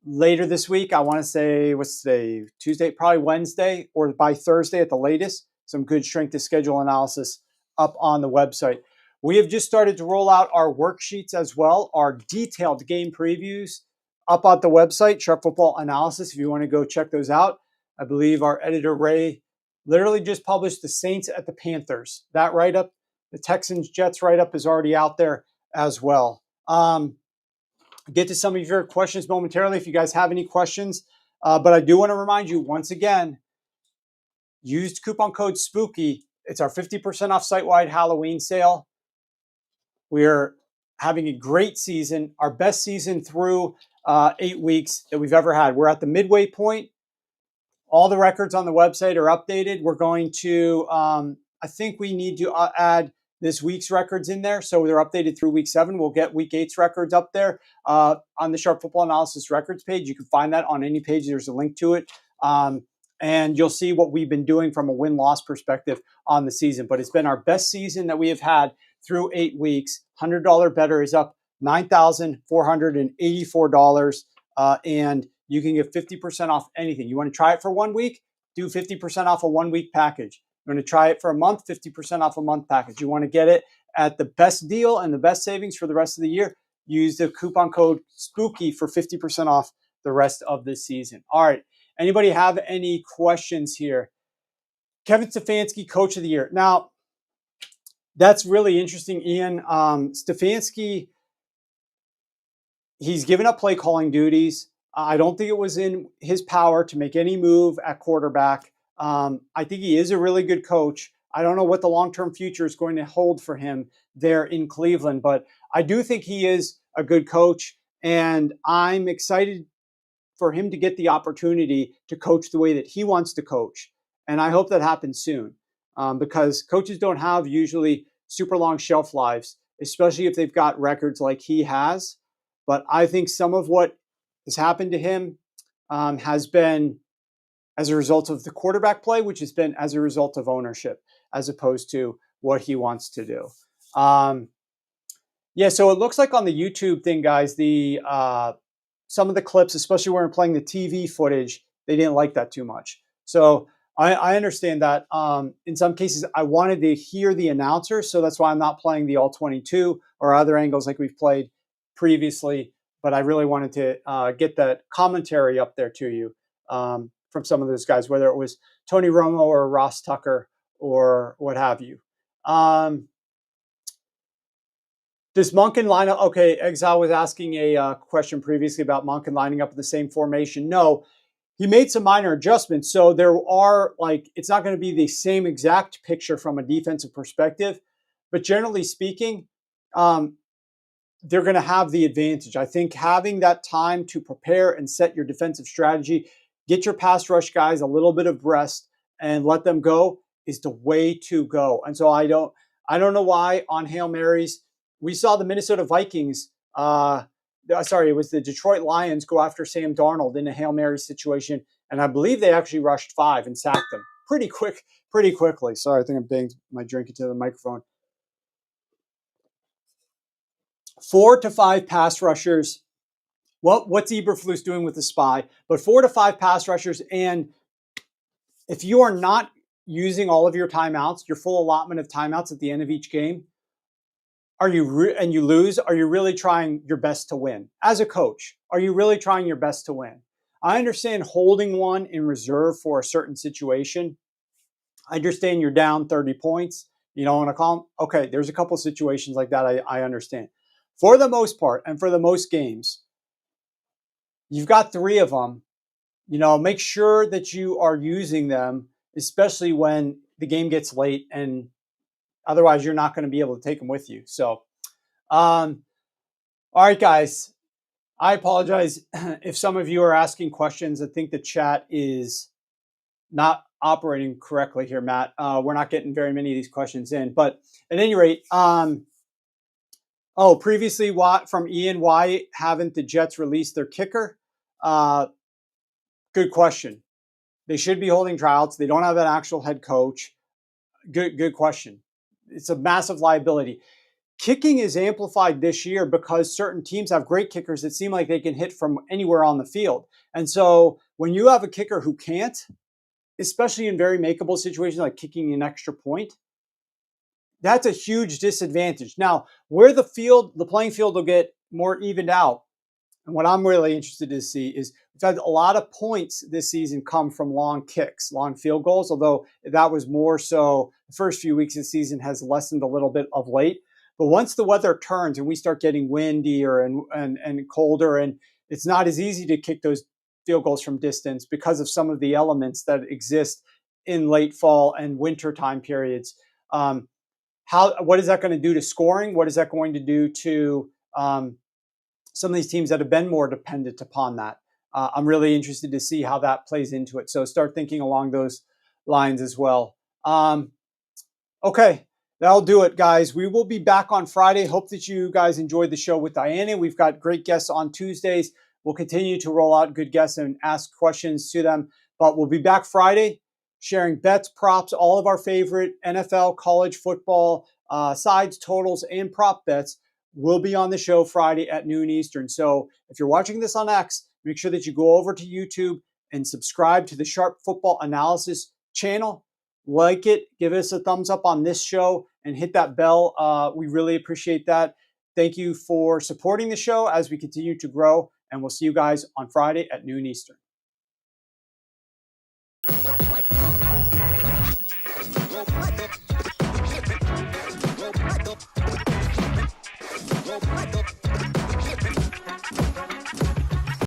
later this week. I want to say, what's today? Tuesday, probably Wednesday or by Thursday at the latest. Some good strength of schedule analysis up on the website. We have just started to roll out our worksheets as well, our detailed game previews up at the website, Sharp Football Analysis, if you want to go check those out. I believe our editor, Ray, literally just published the Saints at the Panthers. That write-up, the Texans-Jets write-up is already out there as well. Get to some of your questions momentarily if you guys have any questions. But I do want to remind you, once again, use coupon code SPOOKY. It's our 50% off site-wide Halloween sale. We're having a great season, our best season through 8 weeks that we've ever had. We're at the midway point. All the records on the website are updated. We're going to, I think we need to add this week's records in there. So they're updated through week 7. We'll get week 8's records up there on the Sharp Football Analysis records page. You can find that on any page. There's a link to it. And you'll see what we've been doing from a win-loss perspective on the season. But it's been our best season that we have had through 8 weeks. $100 better is up $9,484. And you can get 50% off anything. You want to try it for 1 week? Do 50% off a 1-week package. You want to try it for a month? 50% off a month package. You want to get it at the best deal and the best savings for the rest of the year? Use the coupon code SPOOKY for 50% off the rest of this season. All right. Anybody have any questions here? Kevin Stefanski, Coach of the Year. Now, that's really interesting, Ian. Stefanski, he's given up play calling duties. I don't think it was in his power to make any move at quarterback. I think he is a really good coach. I don't know what the long-term future is going to hold for him there in Cleveland, but I do think he is a good coach, and I'm excited for him to get the opportunity to coach the way that he wants to coach. And I hope that happens soon because coaches don't have usually super long shelf lives, especially if they've got records like he has. But I think some of what has happened to him has been as a result of the quarterback play, which has been as a result of ownership, as opposed to what he wants to do. Yeah, so it looks like on the YouTube thing, guys, the some of the clips, especially when we're playing the TV footage, they didn't like that too much. So I understand that. In some cases, I wanted to hear the announcer, so that's why I'm not playing the all-22 or other angles like we've played previously. but I really wanted to get that commentary up there to you from some of those guys, whether it was Tony Romo or Ross Tucker or what have you. Does Monken line up? Okay, Exile was asking a question previously about Monken lining up in the same formation. No, he made some minor adjustments. So there are, like, it's not going to be the same exact picture from a defensive perspective, but generally speaking, they're going to have the advantage. I think having that time to prepare and set your defensive strategy, get your pass rush guys a little bit of rest and let them go is the way to go. And so I don't know why on Hail Marys, we saw the Minnesota Vikings, it was the Detroit Lions go after Sam Darnold in a Hail Mary situation. And I believe they actually rushed 5 and sacked them pretty quickly. Sorry, I think I banged my drink into the microphone. 4 to 5 pass rushers. What's Eberflus doing with the spy? But 4 to 5 pass rushers. And if you are not using all of your timeouts, your full allotment of timeouts at the end of each game, and you lose, are you really trying your best to win? As a coach, are you really trying your best to win? I understand holding one in reserve for a certain situation. I understand you're down 30 points. You don't want to call them. Okay, there's a couple of situations like that I understand. For the most part, and for the most games, you've got 3 of them. Make sure that you are using them, especially when the game gets late, and otherwise you're not going to be able to take them with you. So, all right, guys, I apologize if some of you are asking questions. I think the chat is not operating correctly here, Matt. We're not getting very many of these questions in, but at any rate, previously from Ian, why haven't the Jets released their kicker? Good question. They should be holding tryouts. They don't have an actual head coach. Good question. It's a massive liability. Kicking is amplified this year because certain teams have great kickers that seem like they can hit from anywhere on the field. And so when you have a kicker who can't, especially in very makeable situations like kicking an extra point, that's a huge disadvantage. Now, where the playing field will get more evened out, and what I'm really interested to see is we've had a lot of points this season come from long kicks, long field goals, although that was more so the first few weeks of the season has lessened a little bit of late. But once the weather turns and we start getting windier and colder, and it's not as easy to kick those field goals from distance because of some of the elements that exist in late fall and winter time periods. What is that going to do to scoring? What is that going to do to some of these teams that have been more dependent upon that? I'm really interested to see how that plays into it. So start thinking along those lines as well. Okay, that'll do it, guys. We will be back on Friday. Hope that you guys enjoyed the show with Dianna. We've got great guests on Tuesdays. We'll continue to roll out good guests and ask questions to them. But we'll be back Friday sharing bets, props, all of our favorite NFL, college football, sides, totals, and prop bets. Will be on the show Friday at noon Eastern. So if you're watching this on X, make sure that you go over to YouTube and subscribe to the Sharp Football Analysis channel. Like it, give us a thumbs up on this show, and hit that bell. We really appreciate that. Thank you for supporting the show as we continue to grow, and we'll see you guys on Friday at noon Eastern. Right.